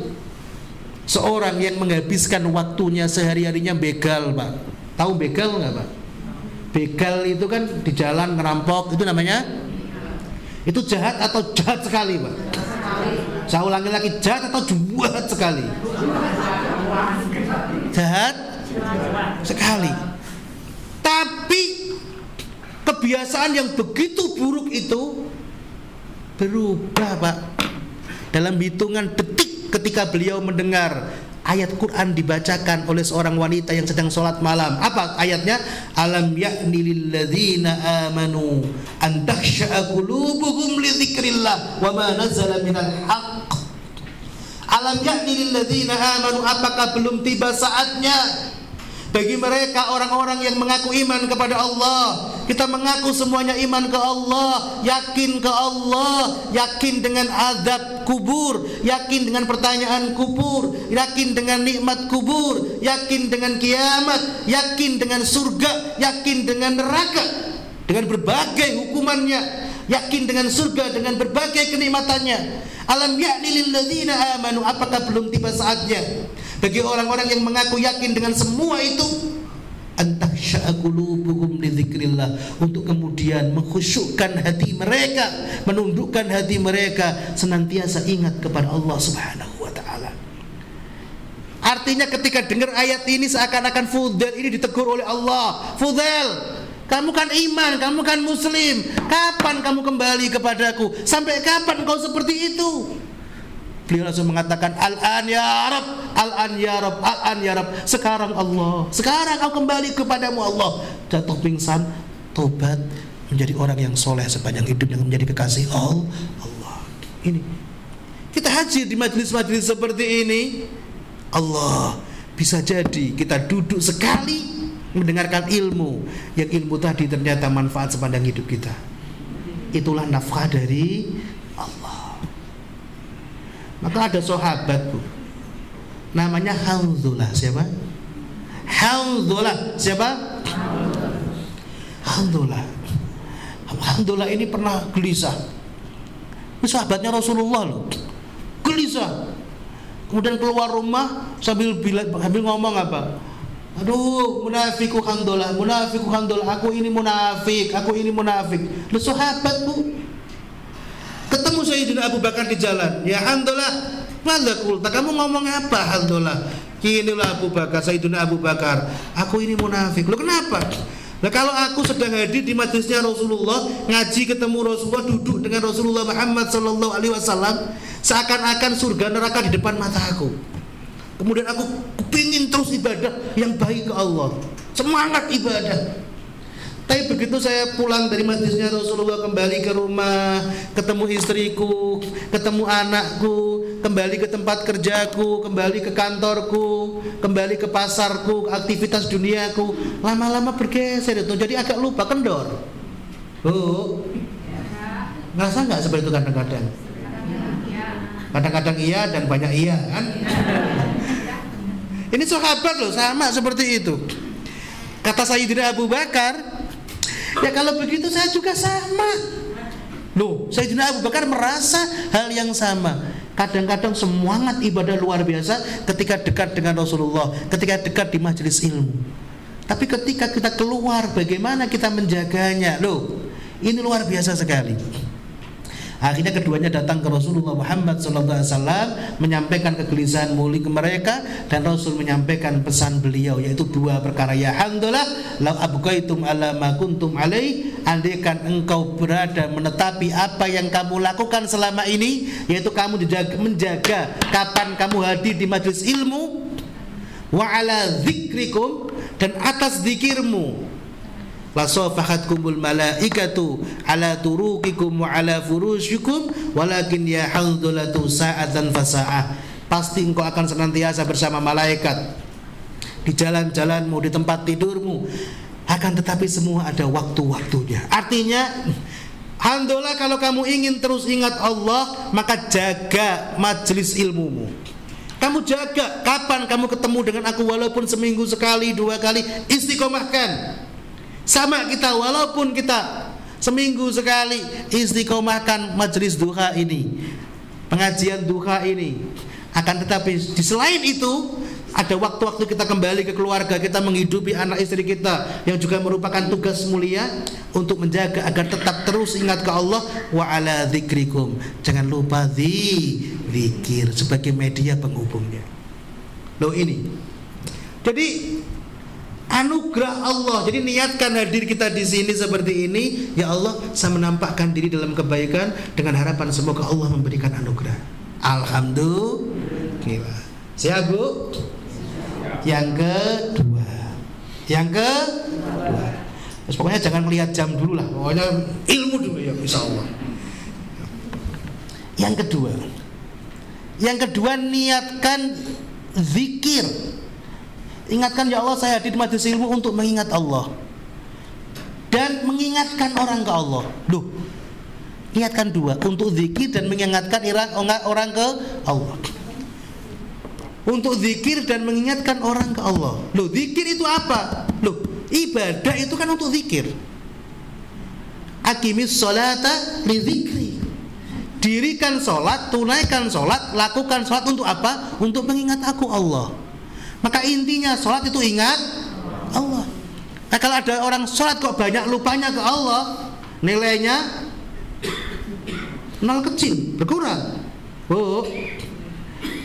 seorang yang menghabiskan waktunya sehari-harinya begal, Pak. Tahu begal enggak, Pak? Begal itu kan di jalan ngerampok, itu namanya, itu jahat atau jahat sekali, Pak? Saya ulangi lagi, jahat atau jahat sekali? Jahat sekali. Tapi kebiasaan yang begitu buruk itu berubah, Pak, dalam hitungan detik ketika beliau mendengar ayat Quran dibacakan oleh seorang wanita yang sedang sholat malam. Apa ayatnya? Alam ya'ni lilladzina amanu an takhsha'a qulubuhum li dzikrillah wa ma nazala minal haqq. Alam ya'ni lilladzina amanu, apakah belum tiba saatnya bagi mereka orang-orang yang mengaku iman kepada Allah. Kita mengaku semuanya iman ke Allah, yakin ke Allah, yakin dengan azab kubur, yakin dengan pertanyaan kubur, yakin dengan nikmat kubur, yakin dengan kiamat, yakin dengan surga, yakin dengan neraka dengan berbagai hukumannya, yakin dengan surga dengan berbagai kenikmatannya. Alam ya'ni lilladzina amanu, apakah belum tiba saatnya bagi orang-orang yang mengaku yakin dengan semua itu, antakhsha'a qulubuhum li dzikrillah, untuk kemudian mengkhusyukkan hati mereka, menundukkan hati mereka, senantiasa ingat kepada Allah Subhanahu wa taala. Artinya ketika dengar ayat ini seakan-akan Fudail ini ditegur oleh Allah. Fudail, kamu kan iman, kamu kan muslim, kapan kamu kembali kepadaku? Sampai kapan kau seperti itu? Beliau langsung mengatakan, Al-an ya Rabb, Al-an ya Rabb, Al-an ya Rabb. Sekarang Allah, sekarang aku kembali kepadamu Allah. Jatuh pingsan, tobat, menjadi orang yang soleh sepanjang hidup, yang menjadi kekasih Allah. Ini kita hadir di majelis-majelis seperti ini, Allah Bisa jadi kita duduk sekali mendengarkan ilmu, yang ilmu tadi ternyata manfaat sepanjang hidup kita. Itulah nafkah dari Allah. Maka ada sahabat, Bu, namanya Hanzalah. Siapa? Hanzalah. Siapa? Hanzalah. Hanzalah ini pernah gelisah. Ini sahabatnya Rasulullah loh. Gelisah. Kemudian keluar rumah sambil ngomong apa? Aduh, munafiku Hanzalah, munafiku Hanzalah, aku ini munafik, aku ini munafik. Lu sahabat, Bu. Ketemu Sayyidina Abu Bakar di jalan. Ya Hanzalah, madza qulta? Kamu ngomong apa, Hanzalah? Inilah Abu Bakar, Sayyidina Abu Bakar. Aku ini munafik. Lu kenapa? Nah, kalau aku sedang hadir di majelisnya Rasulullah, ngaji ketemu Rasulullah, duduk dengan Rasulullah Muhammad sallallahu alaihi wasallam, seakan-akan surga neraka di depan mata aku. Kemudian aku kepingin terus ibadah yang baik ke Allah, semangat ibadah. Tapi begitu saya pulang dari majelisnya Rasulullah, kembali ke rumah, ketemu istriku, ketemu anakku, kembali ke tempat kerjaku, kembali ke kantorku, kembali ke pasarku, aktivitas duniaku, lama-lama bergeser itu, jadi agak lupa, kendor. Bu, ngerasa nggak seperti itu kadang-kadang? Kadang-kadang iya dan banyak iya kan? Ini sahabat loh, sama seperti itu. Kata Sayyidina Abu Bakar, ya kalau begitu saya juga sama. Loh, Sayyidina Abu Bakar merasa hal yang sama. Kadang-kadang semangat ibadah luar biasa ketika dekat dengan Rasulullah, ketika dekat di majelis ilmu. Tapi ketika kita keluar, bagaimana kita menjaganya? Loh, ini luar biasa sekali. Akhirnya keduanya datang ke Rasulullah Muhammad SAW, menyampaikan kegelisahan muli ke mereka, dan Rasul menyampaikan pesan beliau, yaitu dua perkara. Ya Hanzalah, lau abqaitum ala ma kuntum alaih, andaikan engkau berada menetapi apa yang kamu lakukan selama ini, yaitu kamu menjaga kapan kamu hadir di majelis ilmu, wa ala dzikrikum, dan atas zikirmu, lasafahatkumul malaikatu ala turuqikum wa ala furushikum walakin ya Hanzalatu sa'atan fasa'ah. Pasti engkau akan senantiasa bersama malaikat di jalan-jalanmu, di tempat tidurmu, akan tetapi semua ada waktu-waktunya. Artinya, Hanzalah, kalau kamu ingin terus ingat Allah, maka jaga majelis ilmumu. Kamu jaga kapan kamu ketemu dengan aku, walaupun seminggu sekali, 2 kali, istiqomahkan. Sama kita, walaupun kita seminggu sekali, istiqomahkan majelis duha ini, pengajian duha ini. Akan tetapi di selain itu, ada waktu-waktu kita kembali ke keluarga kita, menghidupi anak istri kita, yang juga merupakan tugas mulia untuk menjaga agar tetap terus ingat ke Allah. Wa ala dzikrikum, jangan lupa zikir sebagai media penghubungnya. Loh, ini jadi anugerah Allah. Jadi niatkan hadir kita di sini seperti ini, ya Allah, saya menampakkan diri dalam kebaikan dengan harapan semoga Allah memberikan anugerah. Alhamdulillah. Siap, Bu? Yang kedua. Terus pokoknya jangan melihat jam dulu lah. Pokoknya ilmu dulu ya, insyaallah. Yang kedua, niatkan zikir. Ingatkan, ya Allah, saya hadir di majelis ilmu untuk mengingat Allah dan mengingatkan orang ke Allah. Loh, niatkan dua, untuk zikir dan mengingatkan orang ke Allah. Untuk zikir dan mengingatkan orang ke Allah. Loh, zikir itu apa? Loh, ibadah itu kan untuk zikir. Aqimis sholata li dzikri. Dirikan sholat, tunaikan sholat, lakukan sholat untuk apa? Untuk mengingat aku, Allah. Maka intinya sholat itu ingat Allah. Nah, kalau ada orang sholat kok banyak lupanya ke Allah, nilainya 0 kecil, berkurang. Bu,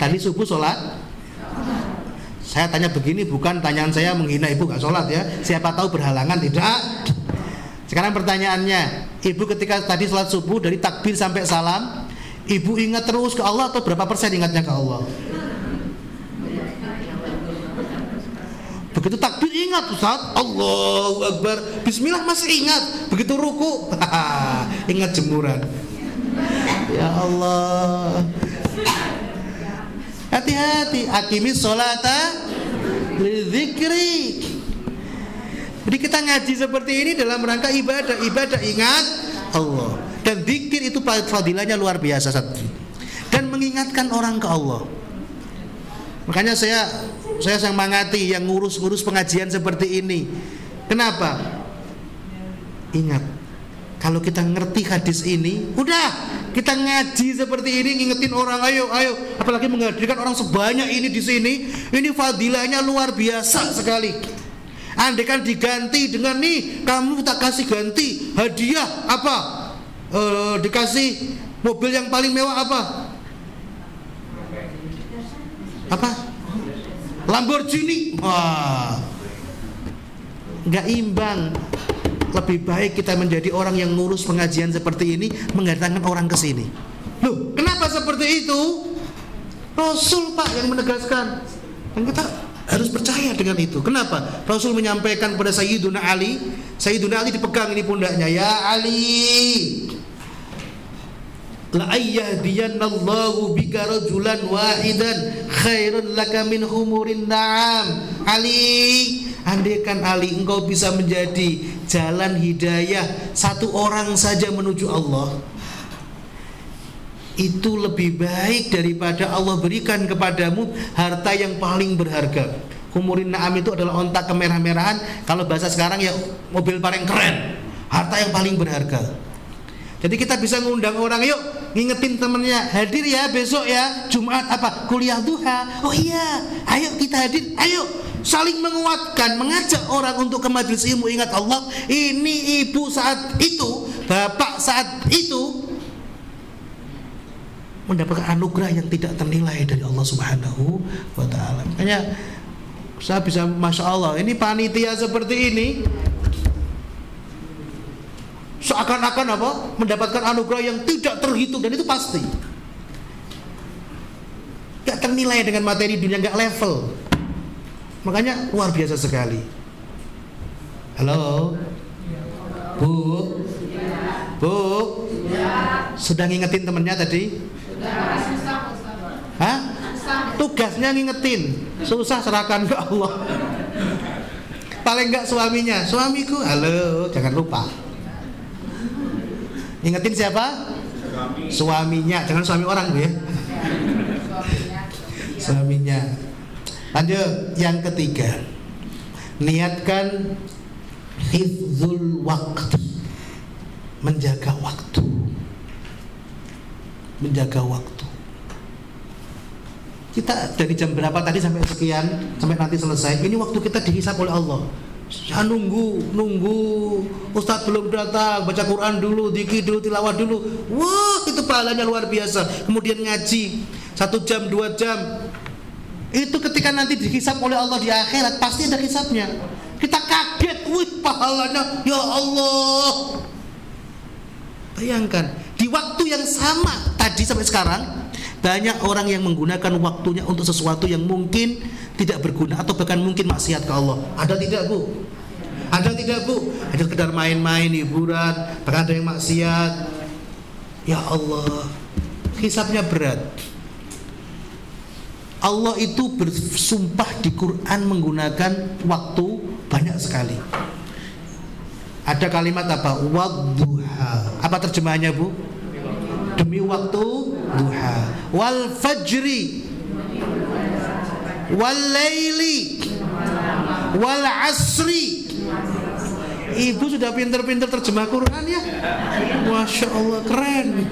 tadi subuh sholat. Saya tanya begini, bukan tanyaan saya menghina ibu gak sholat ya. Siapa tahu berhalangan, tidak. Sekarang pertanyaannya, ibu ketika tadi sholat subuh dari takbir sampai salam, ibu ingat terus ke Allah atau berapa persen ingatnya ke Allah? Begitu takbir ingat, Ustaz, Allahu Akbar, bismillah masih ingat. Begitu ruku, ingat jemuran. Ya Allah. Hati-hati, aqimis sholata lidzikri. Jadi kita ngaji seperti ini dalam rangka ibadah ingat Allah. Dan zikir itu fadilahnya luar biasa, dan mengingatkan orang ke Allah. Makanya saya semangati yang ngurus pengajian seperti ini. Kenapa? Ingat, kalau kita ngerti hadis ini, udah kita ngaji seperti ini, ngingetin orang, ayo, apalagi menghadirkan orang sebanyak ini di sini, ini fadilahnya luar biasa sekali. Andai kan diganti dengan nih, kamu tak kasih ganti hadiah apa? Dikasih mobil yang paling mewah apa? Lamborghini. Wah, nggak imbang. Lebih baik kita menjadi orang yang ngurus pengajian seperti ini, mendatangkan orang ke sini. Loh, kenapa seperti itu? Rasul Pak yang menegaskan, dan kita harus percaya dengan itu. Kenapa? Rasul menyampaikan kepada Sayyiduna Ali dipegang ini pundaknya, ya Ali, la ayyahdiyannallahu bika rajulan wahidan khairun laka min humurin na'am. Ali, andaikan Ali engkau bisa menjadi jalan hidayah satu orang saja menuju Allah, itu lebih baik daripada Allah berikan kepadamu harta yang paling berharga. Humurin na'am itu adalah onta kemerah-merahan, kalau bahasa sekarang ya mobil paling keren, harta yang paling berharga. Jadi kita bisa ngundang orang, yuk ngingetin temennya, hadir ya besok ya Jumat apa kuliah duha. Oh iya, ayo kita hadir, ayo saling menguatkan, mengajak orang untuk ke majelis ilmu. Ingat Allah, ini ibu saat itu, bapak saat itu mendapatkan anugerah yang tidak ternilai dari Allah Subhanahu wa ta'ala. Makanya saya bisa, masya Allah, ini panitia seperti ini seakan-akan mendapatkan anugerah yang tidak terhitung, dan itu pasti gak ternilai dengan materi dunia, gak level. Makanya luar biasa sekali. Halo Bu, sudah ngingetin temennya tadi? Hah? Tugasnya ngingetin, susah serahkan ke Allah. Paling enggak suaminya, suamiku, halo, jangan lupa. Ingetin siapa? Suaminya, jangan suami orang Bu ya. Suaminya. Lanjut, yang ketiga, niatkan hifdzul waqti, menjaga waktu. Menjaga waktu. Kita dari jam berapa tadi sampai sekian, sampai nanti selesai, ini waktu kita dihisab oleh Allah. Ya nunggu Ustadz belum datang, baca Quran dulu, dzikir dulu, tilawah dulu. Wah, itu pahalanya luar biasa. Kemudian ngaji 1 jam 2 jam. Itu ketika nanti dihisab oleh Allah di akhirat, pasti ada hisabnya. Kita kaget, wih pahalanya, ya Allah. Bayangkan, di waktu yang sama tadi sampai sekarang, banyak orang yang menggunakan waktunya untuk sesuatu yang mungkin tidak berguna, atau bahkan mungkin maksiat ke Allah. Ada tidak Bu? Ada tidak Bu? Ada sekedar main-main, hiburan, bahkan ada yang maksiat. Ya Allah, hisabnya berat. Allah itu bersumpah di Quran menggunakan waktu banyak sekali. Ada kalimat apa? Wadduha. Apa terjemahannya Bu? Demi waktu duha. Wal fajri, wal laili, wal asri. Ibu sudah pinter-pinter terjemah Quran ya. Masya Allah, keren.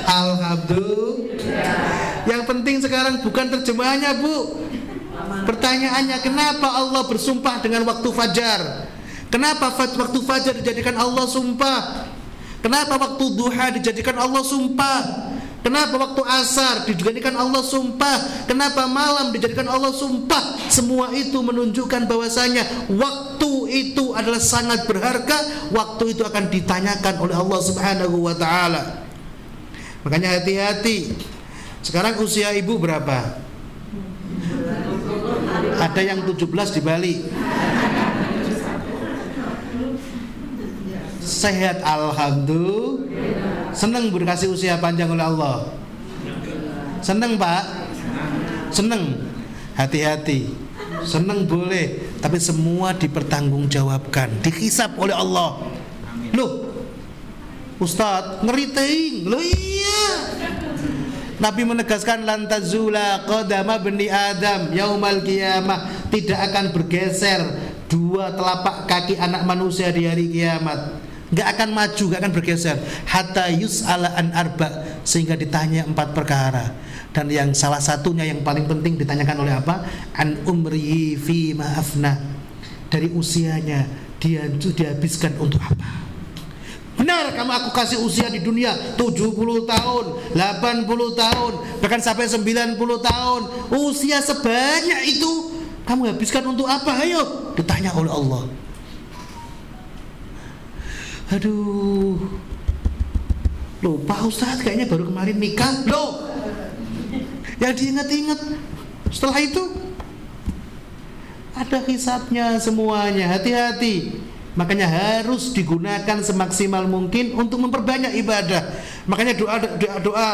Alhamdulillah. Yang penting sekarang bukan terjemahannya Bu. Pertanyaannya, kenapa Allah bersumpah dengan waktu fajar? Kenapa waktu fajar dijadikan Allah sumpah? Kenapa waktu duha dijadikan Allah sumpah? Kenapa waktu asar dijadikan Allah sumpah? Kenapa malam dijadikan Allah sumpah? Semua itu menunjukkan bahwasanya waktu itu adalah sangat berharga. Waktu itu akan ditanyakan oleh Allah Subhanahu wa ta'ala. Makanya hati-hati. Sekarang usia ibu berapa? Ada yang 17 di Bali. Sehat alhamdulillah. Senang dikasih usia panjang oleh Allah. Senang Pak? Senang. Hati-hati. Seneng boleh, tapi semua dipertanggungjawabkan, dihisab oleh Allah. Loh, Ustadz, ngeriting. Loh iya. Nabi menegaskan lan tazula qadama bani Adam yaumal qiyamah, tidak akan bergeser dua telapak kaki anak manusia di hari kiamat. Enggak akan maju, enggak akan bergeser hatta yus'ala an arba, sehingga ditanya 4 perkara. Dan yang salah satunya yang paling penting ditanyakan oleh apa? An umrihi fi ma'afna, dari usianya dia dihabiskan untuk apa? Benar kamu aku kasih usia di dunia 70 tahun, 80 tahun, bahkan sampai 90 tahun. Usia sebanyak itu kamu habiskan untuk apa? Ayo, ditanya oleh Allah. Aduh. Loh, Pak Ustadz kayaknya baru kemarin nikah. Loh, yang diingat-ingat setelah itu ada hisabnya semuanya. Hati-hati. Makanya harus digunakan semaksimal mungkin untuk memperbanyak ibadah. Makanya doa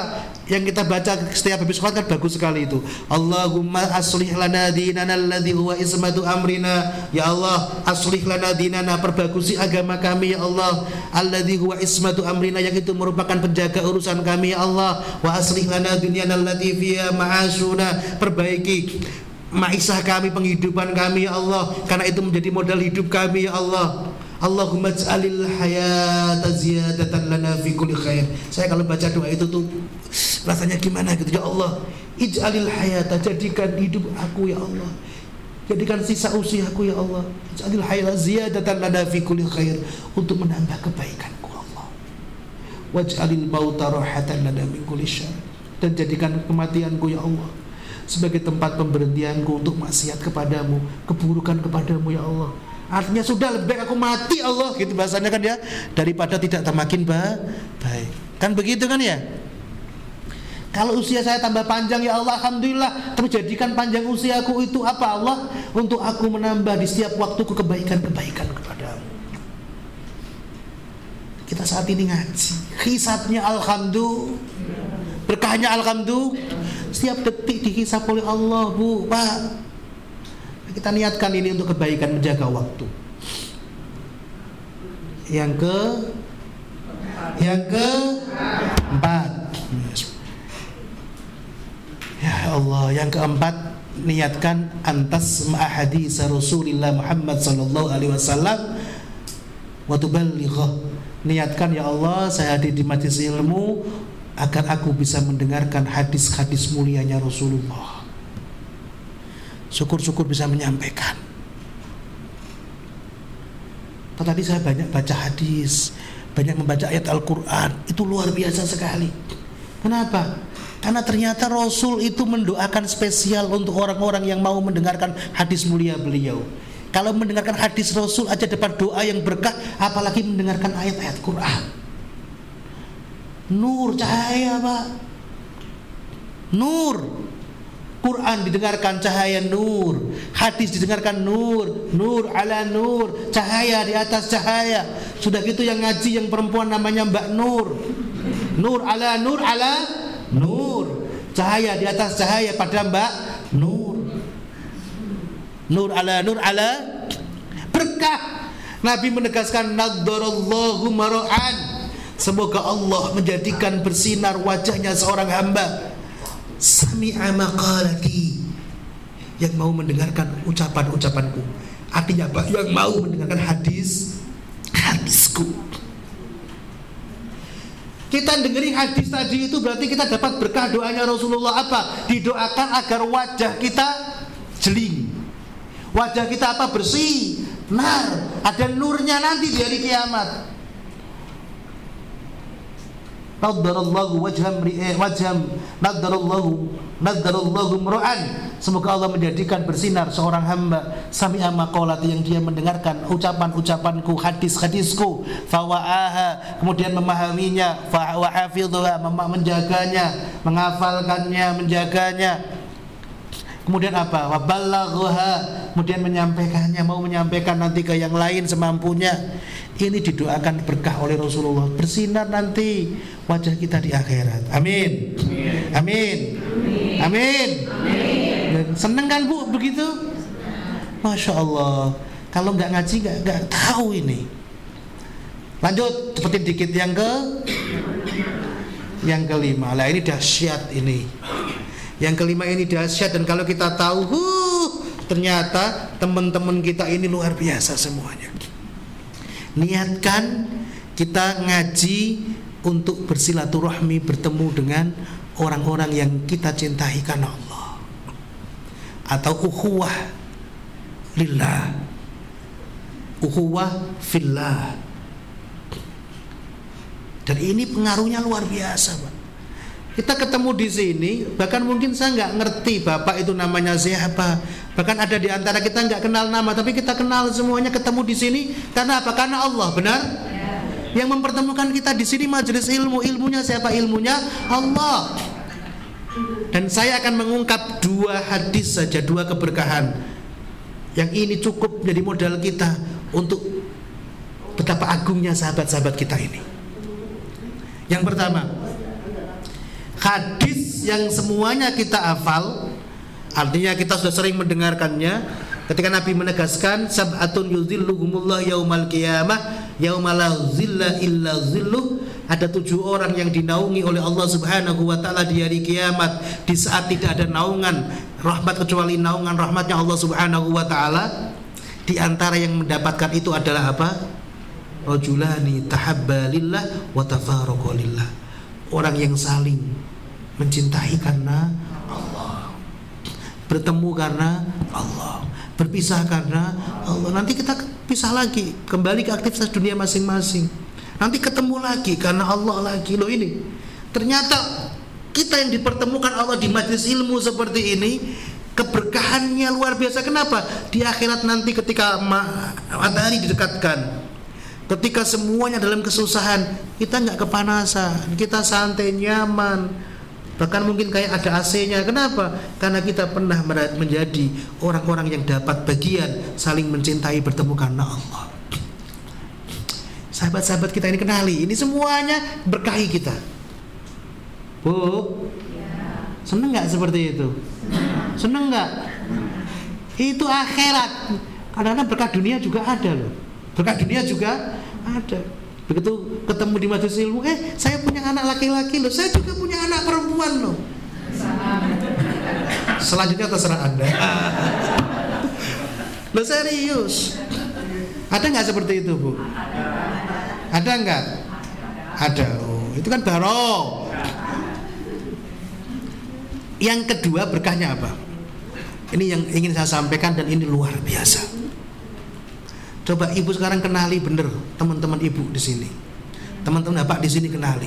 yang kita baca setiap habis sholat kan bagus sekali itu. Allahumma aslih lana dinana alladhi huwa ismatu amrina. Ya Allah, aslih lana dinana, perbagusi agama kami ya Allah. Alladhi huwa ismatu amrina, yang itu merupakan penjaga urusan kami ya Allah. Wa aslih lana dunyana allati fiha ma'ashuna, perbaiki maisah kami, penghidupan kami ya Allah, karena itu menjadi modal hidup kami ya Allah. Allahumma ij'alil hayata ziyadatan lana fi kulli khair. Saya kalau baca doa itu tuh rasanya gimana gitu. Ya Allah, ij'alil hayata, jadikan hidup aku ya Allah, jadikan sisa usiaku ya Allah. Ij'alil hayata ziyadatan lana fi kulli khair, untuk menambah kebaikanku Allah. Waj'alil mauta rahatan lana min kulli syarr, dan jadikan kematianku ya Allah sebagai tempat pemberhentianku untuk maksiat kepadamu, keburukan kepadamu ya Allah. Artinya sudah lebih baik aku mati Allah, gitu bahasanya kan ya, daripada tidak makin baik. Kan begitu kan ya? Kalau usia saya tambah panjang ya Allah, alhamdulillah, tapi jadikan panjang usiaku itu apa Allah? Untuk aku menambah di setiap waktuku kebaikan-kebaikan kepadamu. Kita saat ini ngaji, hisabnya alhamdulillah, berkahnya alhamdulillah, setiap detik dihisab oleh Allah, Bu, Pak. Kita niatkan ini untuk kebaikan, menjaga waktu. Yang keempat, ya Allah, yang keempat, niatkan antas ma'ahadis Rasulullah Muhammad sallallahu alaihi wasallam wa tuballighah. Niatkan ya Allah, saya hadir di majelis ilmu agar aku bisa mendengarkan hadis-hadis mulianya Rasulullah. Syukur-syukur bisa menyampaikan. Tadi saya banyak baca hadis, banyak membaca ayat Al-Quran, itu luar biasa sekali. Kenapa? Karena ternyata Rasul itu mendoakan spesial untuk orang-orang yang mau mendengarkan hadis mulia beliau. Kalau mendengarkan hadis Rasul aja dapat doa yang berkah, apalagi mendengarkan ayat-ayat Quran. Nur, cahaya Pak. Nur. Quran didengarkan, cahaya nur. Hadis didengarkan, nur. Nur ala nur, cahaya di atas cahaya. Sudah gitu yang ngaji yang perempuan namanya Mbak Nur. Nur ala nur ala nur, cahaya di atas cahaya pada Mbak Nur. Nur ala berkah. Nabi menegaskan naddarallahu mar'an, semoga Allah menjadikan bersinar wajahnya seorang hamba sami'a maqalati, yang mau mendengarkan ucapan-ucapanku. Artinya apa? Yang mau mendengarkan hadisku. Kita dengerin hadis tadi itu berarti kita dapat berkah doanya Rasulullah. Apa? Didoakan agar wajah kita jeling, wajah kita apa? Bersih, nar, ada nurnya nanti di hari kiamat. Naddarallahu naddarallahu mru'an, semoga Allah menjadikan bersinar seorang hamba sami'a maqalati, yang dia mendengarkan ucapan-ucapanku, hadis-hadisku, fawa'aha, kemudian memahaminya, fa'hafidhuha, menjaganya, menghafalkannya, menjaganya. Kemudian apa? Waballaghuha, kemudian menyampaikannya, mau menyampaikan nanti ke yang lain semampunya. Ini didoakan berkah oleh Rasulullah, bersinar nanti wajah kita di akhirat. Amin. Amin. Amin. Amin. Seneng kan Bu begitu? Masya Allah. Kalau nggak ngaji nggak tahu ini. Lanjut, cepetin dikit yang kelima. Lah ini dahsyat ini. Yang kelima ini dahsyat, dan kalau kita tahu, ternyata teman-teman kita ini luar biasa semuanya. Niatkan kita ngaji untuk bersilaturahmi, bertemu dengan orang-orang yang kita cintai karena Allah, atau ukhuwah lillah, ukhuwah fillah. Dan ini pengaruhnya luar biasa, Pak. Kita ketemu di sini, bahkan mungkin saya nggak ngerti Bapak itu namanya siapa. Bahkan ada di antara kita nggak kenal nama, tapi kita kenal semuanya, ketemu di sini karena apa? Karena Allah, benar? Yang mempertemukan kita di sini majelis ilmu. Ilmunya siapa? Ilmunya Allah. Dan saya akan mengungkap 2 hadis saja, 2 keberkahan. Yang ini cukup menjadi modal kita untuk betapa agungnya sahabat-sahabat kita ini. Yang pertama, hadis yang semuanya kita hafal, artinya kita sudah sering mendengarkannya, ketika Nabi menegaskan sab'atun yuzilluhumullah yaumal qiyamah yauma la zilla illa zilluh. Ada 7 orang yang dinaungi oleh Allah Subhanahu wa taala di hari kiamat, di saat tidak ada naungan rahmat kecuali naungan rahmatnya Allah Subhanahu wa taala. Di antara yang mendapatkan itu adalah apa? Rajulani tahabba lillah wa tafaraqa lillah. Orang yang saling mencintai karena Allah, bertemu karena Allah, berpisah karena Allah. Nanti kita pisah lagi, kembali ke aktivitas dunia masing-masing. Nanti ketemu lagi karena Allah lagi. Loh, ini ternyata kita yang dipertemukan Allah di majelis ilmu seperti ini, keberkahannya luar biasa. Kenapa? Di akhirat nanti ketika matahari didekatkan, ketika semuanya dalam kesusahan, kita nggak kepanasan, kita santai, nyaman, bahkan mungkin kayak ada AC-nya. Kenapa? Karena kita pernah menjadi orang-orang yang dapat bagian saling mencintai, bertemu karena Allah. Sahabat-sahabat kita ini kenali, ini semuanya berkahi kita. Bu, seneng nggak seperti itu? Seneng nggak? Itu akhirat. Kadang-kadang berkah dunia juga ada loh. Berkah dunia juga ada. Begitu ketemu di majelis ilmu, saya punya anak laki-laki loh, saya juga punya anak perempuan loh. Selanjutnya terserah Anda. Loh, serius. Ada nggak seperti itu, Bu? Ada nggak? Ada. Oh, itu kan barok. Yang kedua berkahnya apa? Ini yang ingin saya sampaikan dan ini luar biasa. Coba ibu sekarang kenali bener teman-teman ibu di sini, teman-teman bapak di sini kenali.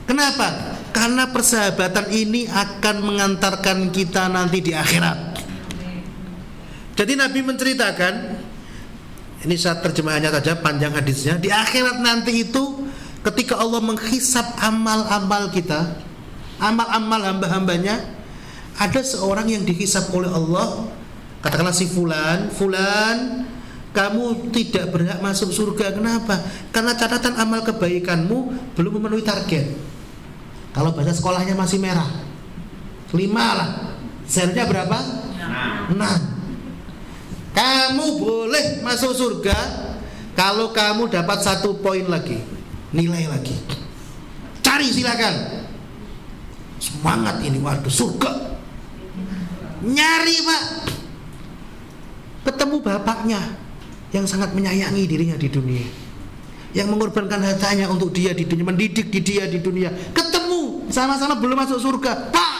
Kenapa? Karena persahabatan ini akan mengantarkan kita nanti di akhirat. Jadi Nabi menceritakan, ini saya terjemahannya saja, panjang hadisnya. Di akhirat nanti itu, ketika Allah menghisap amal-amal kita, amal-amal hamba-hambanya, ada seorang yang dihisap oleh Allah. Katakanlah si fulan, kamu tidak berhak masuk surga. Kenapa? Karena catatan amal kebaikanmu belum memenuhi target. Kalau bahasa sekolahnya masih merah, 5 lah. Seharusnya berapa? 6. Kamu boleh masuk surga kalau kamu dapat 1 poin lagi, nilai lagi. Cari silakan. Semangat ini, waduh surga. Nyari, Pak. Ketemu bapaknya yang sangat menyayangi dirinya di dunia, yang mengorbankan hartanya untuk dia di dunia, mendidik dia di dunia. Ketemu, sama-sama belum masuk surga. Pak,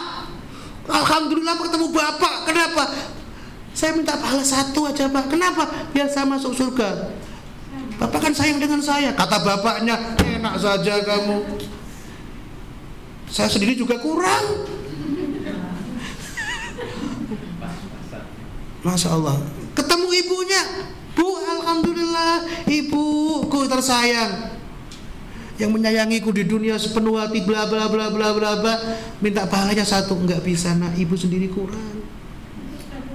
alhamdulillah ketemu bapak. Kenapa? Saya minta pahala 1 aja, Pak. Kenapa? Biar saya masuk surga. Bapak kan sayang dengan saya. Kata bapaknya, enak saja kamu. Saya sendiri juga kurang. Masya Allah. Ketemu ibunya, Bu, alhamdulillah ibuku tersayang, yang menyayangiku di dunia sepenuh hati, bla bla bla bla bla bla. Minta pahalanya 1, enggak bisa, nak, ibu sendiri kurang.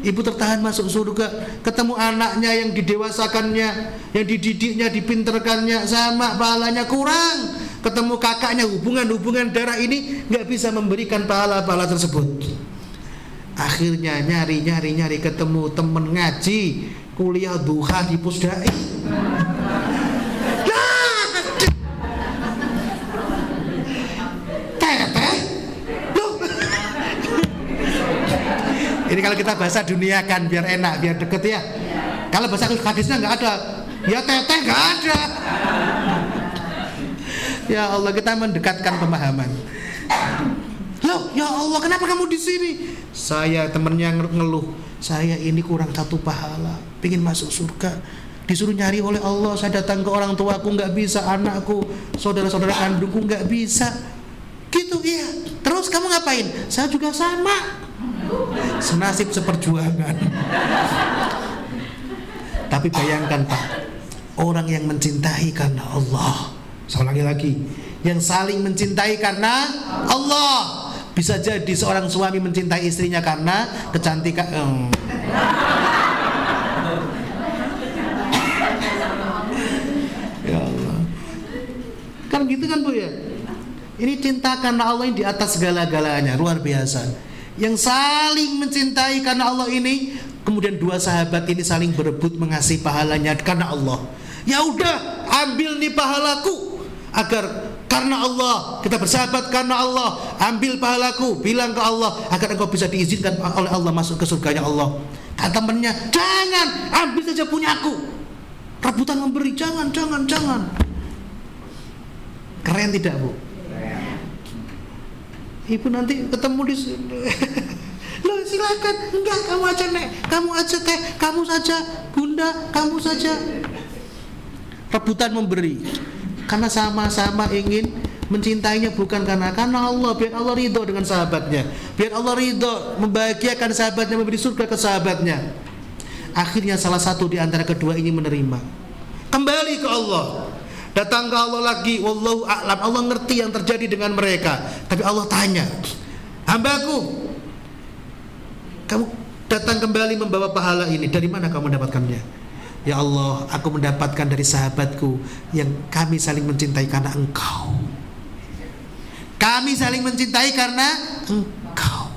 Ibu tertahan masuk surga. Ketemu anaknya yang didewasakannya, yang dididiknya, dipinterkannya, sama pahalanya kurang. Ketemu kakaknya, hubungan darah ini nggak bisa memberikan pahala-pahala tersebut. Akhirnya nyari ketemu temen ngaji, kuliah duha di Pusdai. Teteh, loh. Ini kalau kita bahasa dunia kan biar enak, biar deket ya. Kalau bahasa hadisnya nggak ada, ya teteh nggak ada. Ya Allah, kita mendekatkan pemahaman. Loh, ya Allah, kenapa kamu di sini? Saya temennya ngeluh, saya ini kurang satu pahala, pengen masuk surga, disuruh nyari oleh Allah. Saya datang ke orang tuaku nggak bisa, anakku, saudara-saudara kandungku nggak bisa. Gitu ya. Terus kamu ngapain? Saya juga sama. Senasib seperjuangan. Tapi bayangkan Pak, orang yang mencintai karena Allah. Saya ulangi lagi, yang saling mencintai karena Allah. Bisa jadi seorang suami mencintai istrinya karena kecantikan. Ya Allah. Kan gitu kan Bu ya? Ini cinta karena Allah yang di atas segala-galanya, luar biasa. Yang saling mencintai karena Allah ini, kemudian dua sahabat ini saling berebut mengasihi pahalanya karena Allah. Ya udah, ambil nih pahalaku, agar karena Allah kita bersahabat, karena Allah ambil pahalaku, bilang ke Allah agar engkau bisa diizinkan oleh Allah masuk ke surganya Allah. Kata temannya, jangan, ambil saja punyaku. Rebutan memberi, jangan. Keren tidak Bu? Ibu nanti ketemu di sini. Loh silakan, enggak, kamu aja Nek, kamu aja Teh, kamu saja Bunda, kamu saja. Rebutan memberi, karena sama-sama ingin mencintainya, bukan karena Allah, biar Allah ridho dengan sahabatnya, biar Allah ridho membahagiakan sahabatnya, memberi surga ke sahabatnya. Akhirnya salah satu di antara kedua ini menerima, kembali ke Allah, datang ke Allah lagi. Wallahu a'lam, Allah ngerti yang terjadi dengan mereka. Tapi Allah tanya, hambaku, kamu datang kembali membawa pahala ini, dari mana kamu mendapatkannya? Ya Allah, aku mendapatkan dari sahabatku yang kami saling mencintai karena Engkau. Kami saling mencintai karena Engkau.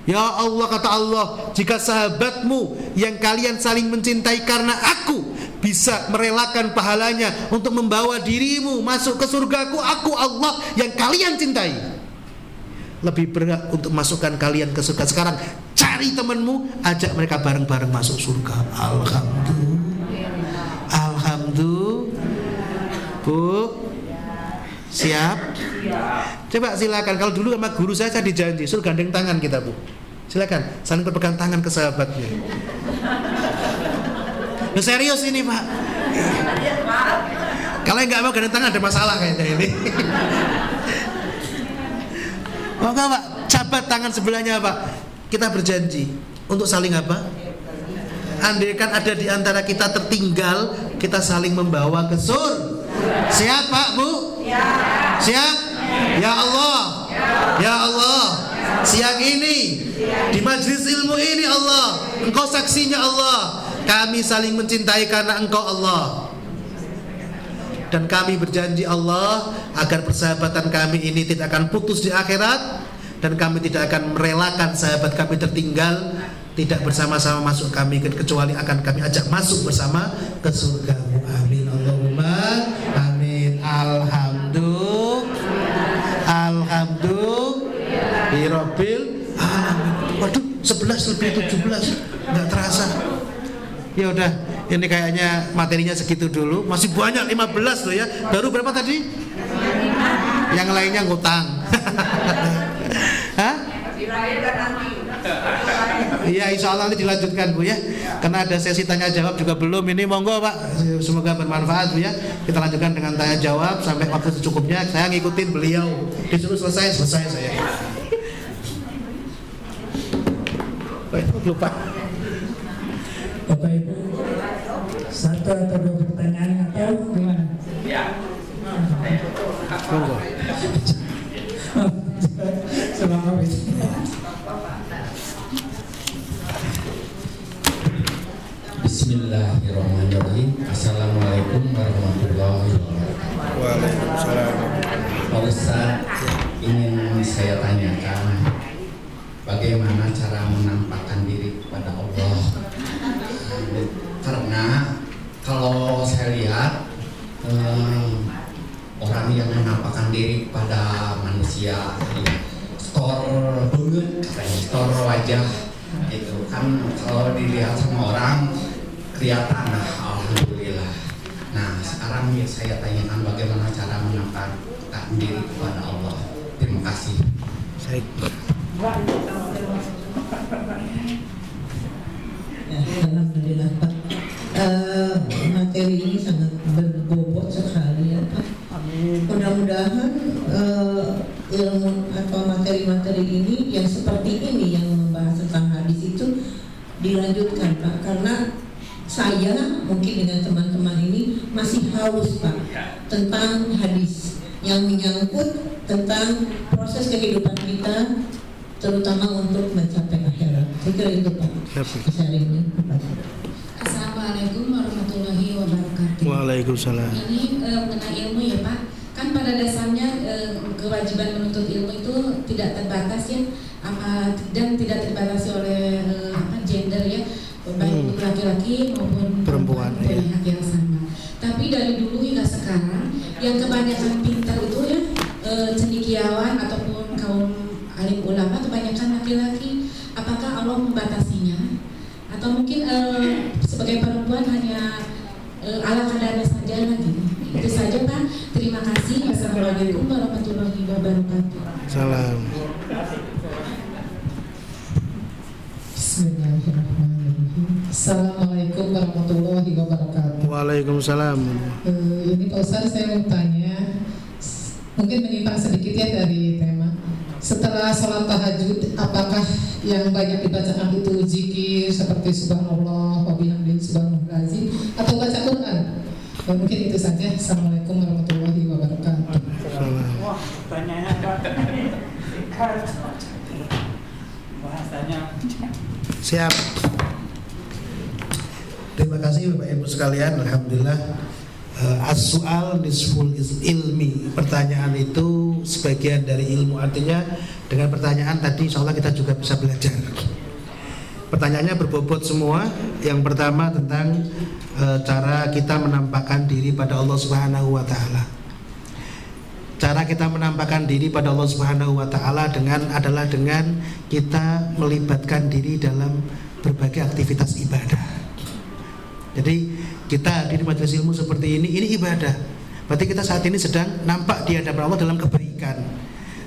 Ya Allah, kata Allah, jika sahabatmu yang kalian saling mencintai karena aku bisa merelakan pahalanya untuk membawa dirimu masuk ke surgaku, aku Allah yang kalian cintai, lebih berat untuk masukkan kalian ke surga. Sekarang cari temanmu, ajak mereka bareng-bareng masuk surga. Alhamdulillah. Bu, siap? Coba silakan. Kalau dulu sama guru saya dijanji suruh gandeng tangan kita Bu. Silakan, saling berpegang tangan ke sahabatnya. Nah, serius ini Pak. Kalau nggak mau gandeng tangan ada masalah kayaknya ini. Maka Pak, jabat tangan sebelahnya Pak. Kita berjanji untuk saling apa? Andaikan ada di antara kita tertinggal, kita saling membawa ke surga. Siap Pak, Bu? Siap? Ya Allah. Ya Allah. Siang ini di majelis ilmu ini Allah, Engkau saksinya Allah, kami saling mencintai karena Engkau Allah. Dan kami berjanji Allah agar persahabatan kami ini tidak akan putus di akhirat, dan kami tidak akan merelakan sahabat kami tertinggal tidak bersama-sama masuk kami, kecuali akan kami ajak masuk bersama ke surga-Mu. Amin Allahumma amin. Alhamdulillah. Waduh, 11 lebih 17, nggak terasa. Ya udah, ini kayaknya materinya segitu dulu. Masih banyak, 15 loh ya. Baru berapa tadi? Yang lainnya ngutang. Hah? Iya, insya Allah nanti dilanjutkan Bu ya. Karena ada sesi tanya jawab juga belum. Ini monggo Pak, semoga bermanfaat Bu ya. Kita lanjutkan dengan tanya jawab sampai waktu secukupnya. Saya ngikutin beliau, disuruh selesai saya. Lupa. Bapak Ibu, satu atau dua pertanyaan atau gimana? Ya. Monggo. Semangat. Bismillahirrahmanirrahim. Assalamualaikum warahmatullahi wabarakatuh. Waalaikumsalam. Pak Ustaz, ingin saya tanyakan, bagaimana bagaimana cara menampakkan diri kepada Allah. Karena kalau saya lihat orang yang menampakkan diri kepada manusia, store banget, katanya store wajah, itu kan kalau dilihat sama orang kelihatan lah, alhamdulillah. Nah sekarang ya saya tanyakan bagaimana cara menampakkan diri kepada Allah. Terima kasih. Ya, alhamdulillah Pak. Materi ini sangat berbobot sekali ya Pak. Mudah-mudahan ilmu atau materi-materi ini yang seperti ini yang membahas tentang hadis itu dilanjutkan Pak, karena saya mungkin dengan teman-teman ini masih haus Pak tentang hadis yang menyangkut tentang proses kehidupan kita, terutama untuk mencapai akhirat. Saya kira itu Pak sharingnya. Assalamualaikum warahmatullahi wabarakatuh. Waalaikumsalam. Ini mengenai ilmu ya Pak. Kan pada dasarnya kewajiban menuntut ilmu itu tidak terbatas ya, dan tidak terbatasi oleh gender ya, baik untuk laki-laki maupun perempuan punya hak yang sama. Tapi dari dulu hingga sekarang yang kebanyakan pintar itu ya cendekiawan ataupun kaum alim ulama kebanyakan laki-laki. Apakah Allah membatasinya? Atau mungkin sebagai perempuan hanya ala kadarnya saja lagi. Itu saja Pak. Terima kasih. Assalamualaikum warahmatullahi wabarakatuh. Salam. Bismillahirrahmanirrahim. Assalamualaikum warahmatullahi wabarakatuh. Waalaikumsalam. Ini Pak Ustaz, saya mau tanya, mungkin menyimpang sedikit ya dari tema. Setelah sholat tahajud, apakah yang banyak dibacakan itu zikir seperti subhanallah wa bihamdihi subhanallahil atau baca Quran? Dan mungkin itu saja. Assalamualaikum warahmatullahi wabarakatuh. Wah, pertanyaannya bahasanya. Siap. Terima kasih Bapak Ibu sekalian. Alhamdulillah. As-su'al nisful ilmi. Pertanyaan itu sebagian dari ilmu. Artinya dengan pertanyaan tadi insya Allah kita juga bisa belajar. Pertanyaannya berbobot semua. Yang pertama tentang cara kita menampakkan diri pada Allah Subhanahu wa ta'ala. Cara kita menampakkan diri pada Allah Subhanahu wa ta'ala adalah dengan kita melibatkan diri dalam berbagai aktivitas ibadah. Jadi kita di majelis ilmu seperti ini ibadah. Berarti kita saat ini sedang nampak di hadapan Allah dalam kebaikan.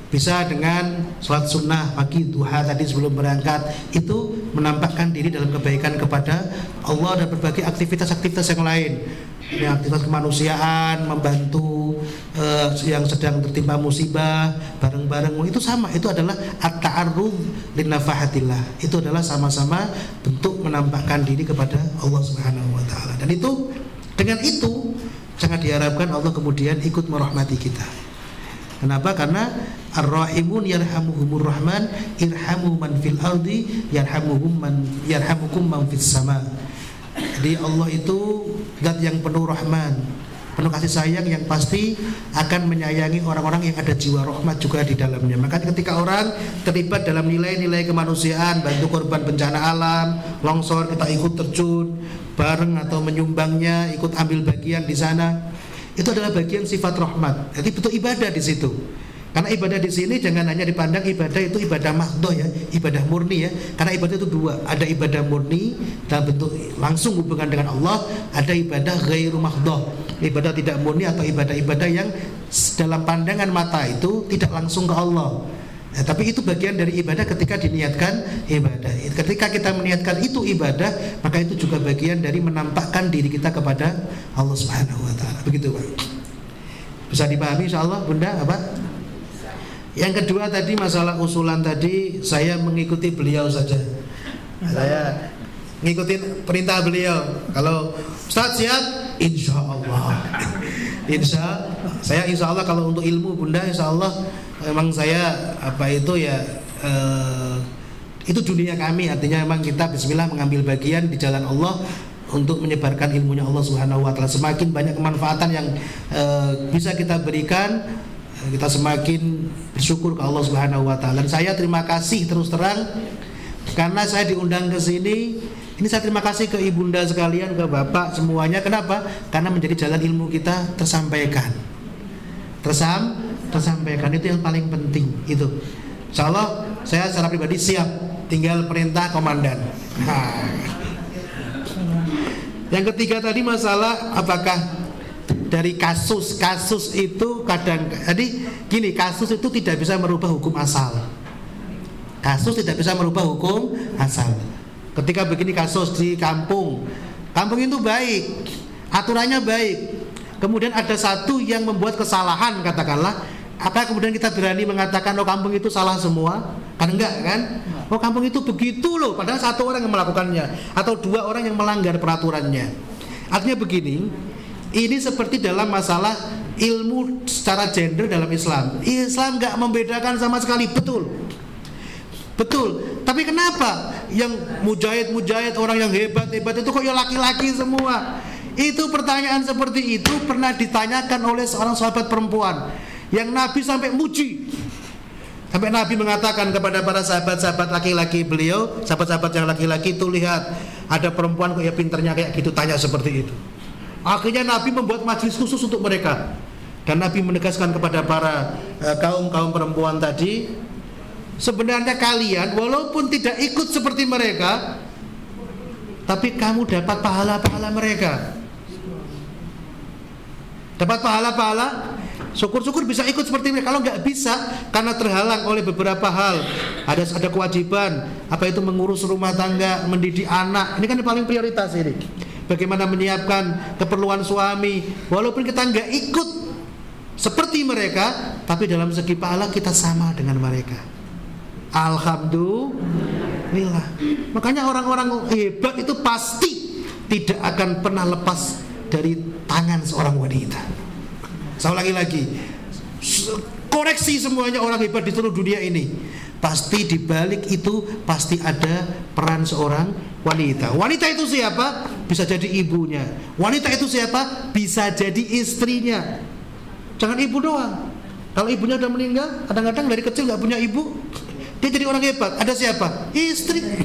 Bisa dengan sholat sunnah pagi duha tadi sebelum berangkat, itu menampakkan diri dalam kebaikan kepada Allah dan berbagai aktivitas-aktivitas yang lain. Ini aktivitas kemanusiaan, membantu yang sedang tertimpa musibah bareng-bareng, itu sama, itu adalah at-ta'arrud linafahatillah. Itu adalah sama-sama bentuk menampakkan diri kepada Allah Subhanahu wa taala. Dan itu dengan itu sangat diharapkan Allah kemudian ikut merahmati kita. Kenapa? Karena ar-rahimun yarhamuhumur rahman irhamu man fil ardi yarhamukum man fis sama. Jadi Allah itu zat yang penuh rahman, penuh kasih sayang, yang pasti akan menyayangi orang-orang yang ada jiwa rahmat juga di dalamnya. Maka ketika orang terlibat dalam nilai-nilai kemanusiaan, bantu korban bencana alam, longsor, kita ikut terjun bareng atau menyumbangnya, ikut ambil bagian di sana, itu adalah bagian sifat rahmat. Jadi betul ibadah di situ. Karena ibadah di sini jangan hanya dipandang ibadah itu ibadah mahdoh ya, ibadah murni ya. Karena ibadah itu dua, ada ibadah murni dalam bentuk langsung hubungan dengan Allah, ada ibadah ghairu mahdoh, ibadah tidak murni atau ibadah-ibadah yang dalam pandangan mata itu tidak langsung ke Allah. Ya, tapi itu bagian dari ibadah ketika diniatkan ibadah. Ketika kita meniatkan itu ibadah, maka itu juga bagian dari menampakkan diri kita kepada Allah Subhanahu wa taala. Begitu, Pak. Bisa dipahami insyaallah, Bunda, apa? Yang kedua tadi masalah usulan tadi, saya mengikuti beliau saja. Saya ngikutin perintah beliau. Kalau Ustaz siap, insya Allah. Insya Allah kalau untuk ilmu Bunda, insya Allah memang saya itu dunia kami. Artinya memang kita bismillah mengambil bagian di jalan Allah untuk menyebarkan ilmunya Allah Subhanahu wa taala. Semakin banyak kemanfaatan yang bisa kita berikan, kita semakin bersyukur ke Allah Subhanahu wa taala. Dan saya terima kasih terus terang karena saya diundang ke sini. Ini saya terima kasih ke ibunda sekalian, ke bapak semuanya. Kenapa? Karena menjadi jalan ilmu kita tersampaikan. Tersampaikan itu yang paling penting itu. Insyaallah saya secara pribadi siap, tinggal perintah komandan. Nah. Yang ketiga tadi masalah apakah dari kasus itu kadang, jadi gini, kasus itu tidak bisa merubah hukum asal. Kasus tidak bisa merubah hukum asal. Ketika begini kasus di kampung itu baik, aturannya baik. Kemudian ada satu yang membuat kesalahan katakanlah, apa kemudian kita berani mengatakan oh kampung itu salah semua? Kan enggak kan? Oh kampung itu begitu loh, padahal satu orang yang melakukannya atau dua orang yang melanggar peraturannya. Artinya begini, ini seperti dalam masalah ilmu secara gender dalam Islam. Islam nggak membedakan sama sekali, betul. Tapi kenapa yang mujahid orang yang hebat itu kok ya laki-laki semua? Itu pertanyaan seperti itu pernah ditanyakan oleh seorang sahabat perempuan yang Nabi sampai muji. Sampai Nabi mengatakan kepada para sahabat-sahabat laki-laki beliau, sahabat-sahabat yang laki-laki itu, lihat ada perempuan kok ya pinternya kayak gitu, tanya seperti itu. Akhirnya Nabi membuat majelis khusus untuk mereka. Dan Nabi menegaskan kepada para kaum perempuan tadi, sebenarnya kalian walaupun tidak ikut seperti mereka, tapi kamu dapat pahala-pahala mereka. Dapat pahala-pahala. Syukur-syukur bisa ikut seperti mereka. Kalau nggak bisa karena terhalang oleh beberapa hal, ada kewajiban, apa itu mengurus rumah tangga, mendidik anak. Ini kan yang paling prioritas ini. Bagaimana menyiapkan keperluan suami. Walaupun kita nggak ikut seperti mereka, tapi dalam segi pahala kita sama dengan mereka. Alhamdulillah. Makanya orang-orang hebat itu pasti tidak akan pernah lepas dari tangan seorang wanita. Saya ulangi lagi, koreksi semuanya orang hebat di seluruh dunia ini. Pasti di balik itu pasti ada peran seorang wanita. Wanita itu siapa? Bisa jadi ibunya. Wanita itu siapa? Bisa jadi istrinya. Jangan ibu doang. Kalau ibunya udah meninggal, kadang-kadang dari kecil nggak punya ibu, dia jadi orang hebat. Ada siapa? Istri.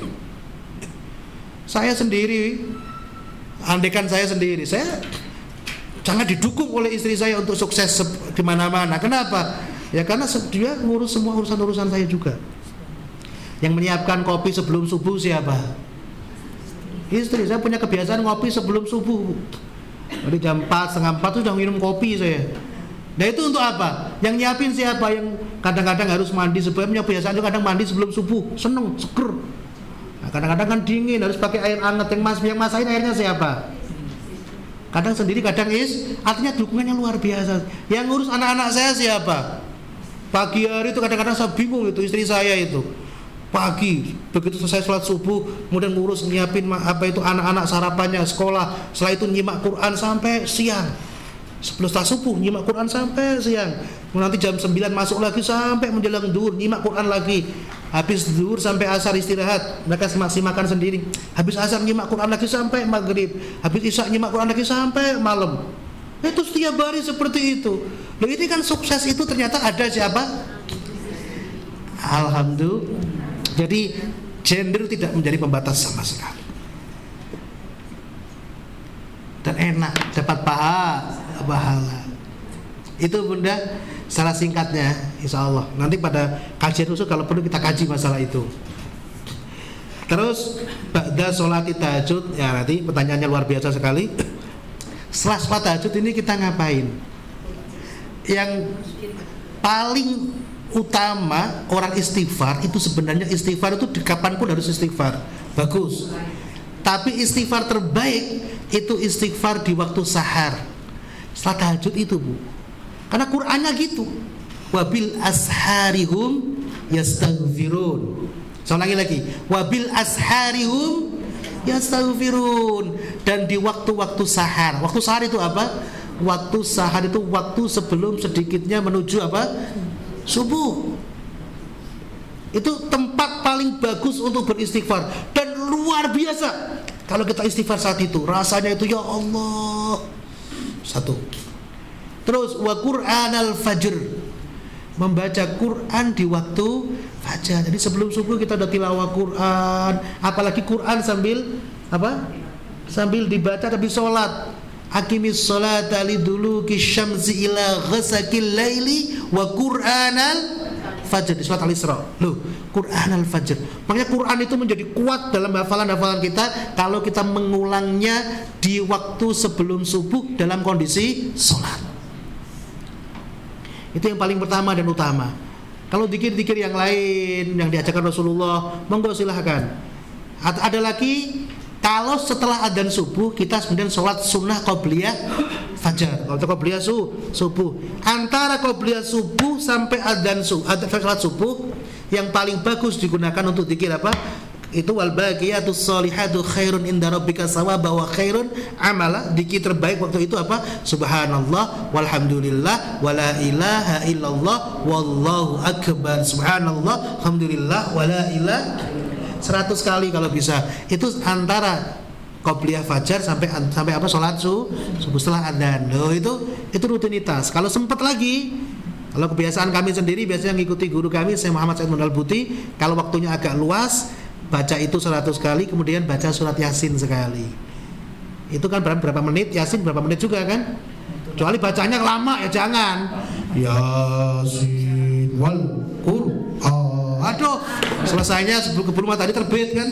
Saya sendiri, andaikan saya sendiri, saya jangan didukung oleh istri saya untuk sukses di mana-mana. Kenapa? Ya karena dia ngurus semua urusan-urusan saya juga. Yang menyiapkan kopi sebelum subuh siapa? Istri. Saya punya kebiasaan ngopi sebelum subuh. Jadi jam 4, setengah 4 sudah minum kopi saya. Nah itu untuk apa? Yang nyiapin siapa? Yang kadang-kadang harus mandi sebelumnya. Biasanya kadang mandi sebelum subuh, seneng, seger. Nah, kadang-kadang kan dingin, harus pakai air hangat. Yang masakin airnya siapa? Kadang sendiri, kadang artinya dukungannya luar biasa. Yang ngurus anak-anak saya siapa? Pagi hari itu kadang-kadang saya bingung itu, istri saya itu. Pagi, begitu selesai sholat subuh, kemudian ngurus nyiapin apa itu anak-anak sarapannya, sekolah. Setelah itu nyimak Quran sampai siang. Setelah subuh nyimak Quran sampai siang. Nanti jam 9 masuk lagi sampai menjelang zuhur nyimak Quran lagi. Habis zuhur sampai asar istirahat, mereka simak-simakan sendiri. Habis asar nyimak Quran lagi sampai maghrib. Habis isya nyimak Quran lagi sampai malam. Itu setiap hari seperti itu. Loh, ini kan sukses itu ternyata ada siapa? Alhamdulillah. Jadi gender tidak menjadi pembatas sama sekali. Dan enak dapat pahala. Itu Bunda secara singkatnya, insya Allah. Nanti pada kajian khusus kalau perlu kita kaji masalah itu. Terus ba'da sholati tahajud, ya nanti pertanyaannya luar biasa sekali. Setelah sholat tahajud ini kita ngapain? Yang paling utama orang istighfar itu sebenarnya istighfar itu kapanpun harus istighfar. Bagus. Tapi istighfar terbaik itu istighfar di waktu sahar. Setelah tahajud itu, Bu. Karena Qur'annya gitu. Wabil asharihum yastaghfirun. Saya ulangi lagi. Wabil asharihum yastaghfirun. Dan di waktu-waktu sahar. Waktu sahar itu apa? Waktu sahar itu waktu sebelum sedikitnya menuju apa? Subuh. Itu tempat paling bagus untuk beristighfar. Dan luar biasa kalau kita istighfar saat itu, rasanya itu ya Allah. Satu. Terus wa Qur'anal fajr. membaca Quran di waktu fajar. Jadi sebelum subuh kita udah tilawah Quran, apalagi Quran sambil apa? Sambil dibaca tapi sholat. Aqimis sholata liduluki syamsi ila ghasaqil laili wa Qur'anal fajr di surat Al-Isra. Loh, Qur'anal fajr. Makanya Quran itu menjadi kuat dalam hafalan-hafalan kita kalau kita mengulangnya di waktu sebelum subuh dalam kondisi sholat. Itu yang paling pertama dan utama. Kalau zikir-zikir yang lain yang diajarkan Rasulullah, monggo silahkan. Ada lagi, kalau setelah adzan subuh kita kemudian sholat sunnah qobliyah fajar. Kalau qobliyah subuh, antara qobliyah subuh sampai adzan sholat subuh yang paling bagus digunakan untuk zikir apa? Itu wal baqiyatus sholihatu khairun inda rabbika sawaba wa khairun amala. Zikir terbaik waktu itu apa? Subhanallah walhamdulillah wala ilaha illallah wallahu akbar. Subhanallah alhamdulillah wala ilaha 100 kali kalau bisa. Itu antara qobliyah fajar sampai apa sholat subuh setelah adzan. Loh, itu rutinitas. Kalau sempat lagi, kalau kebiasaan kami sendiri biasanya mengikuti guru kami Syekh Muhammad Said Munal Buti, kalau waktunya agak luas baca itu 100 kali, kemudian baca surat Yasin sekali. Itu kan berapa menit, Yasin berapa menit juga kan? Kecuali bacanya lama ya jangan. Yasin wal Qur'an. Aduh, selesainya sebelum keburu matahari terbit kan.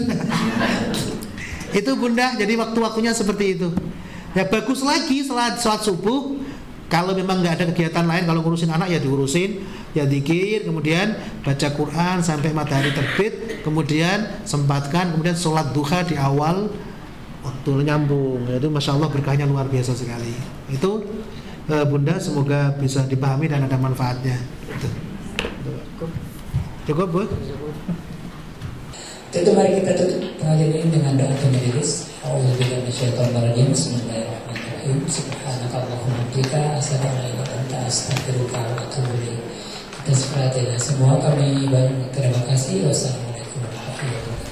Itu Bunda, jadi waktu-waktunya seperti itu. Ya bagus lagi setelah sholat subuh, kalau memang nggak ada kegiatan lain, kalau ngurusin anak ya diurusin, ya zikir, kemudian baca Quran sampai matahari terbit, kemudian sempatkan, kemudian sholat duha di awal waktu nyambung. Itu masya Allah berkahnya luar biasa sekali. Itu Bunda, semoga bisa dipahami dan ada manfaatnya. Cukup Bu? Tentu mari kita tutup pengajian ini dengan doa majelis. A'udzubillahi minasyaitonir rajim. Bismillahirrahmanirrahim. Subhanakallahumma wa bihamdika asyhadu an la ilaha illa anta astaghfiruka wa atubu ilaik. Kita sepakati semua kami banyak terima kasih. Wassalamualaikum warahmatullahi wabarakatuh.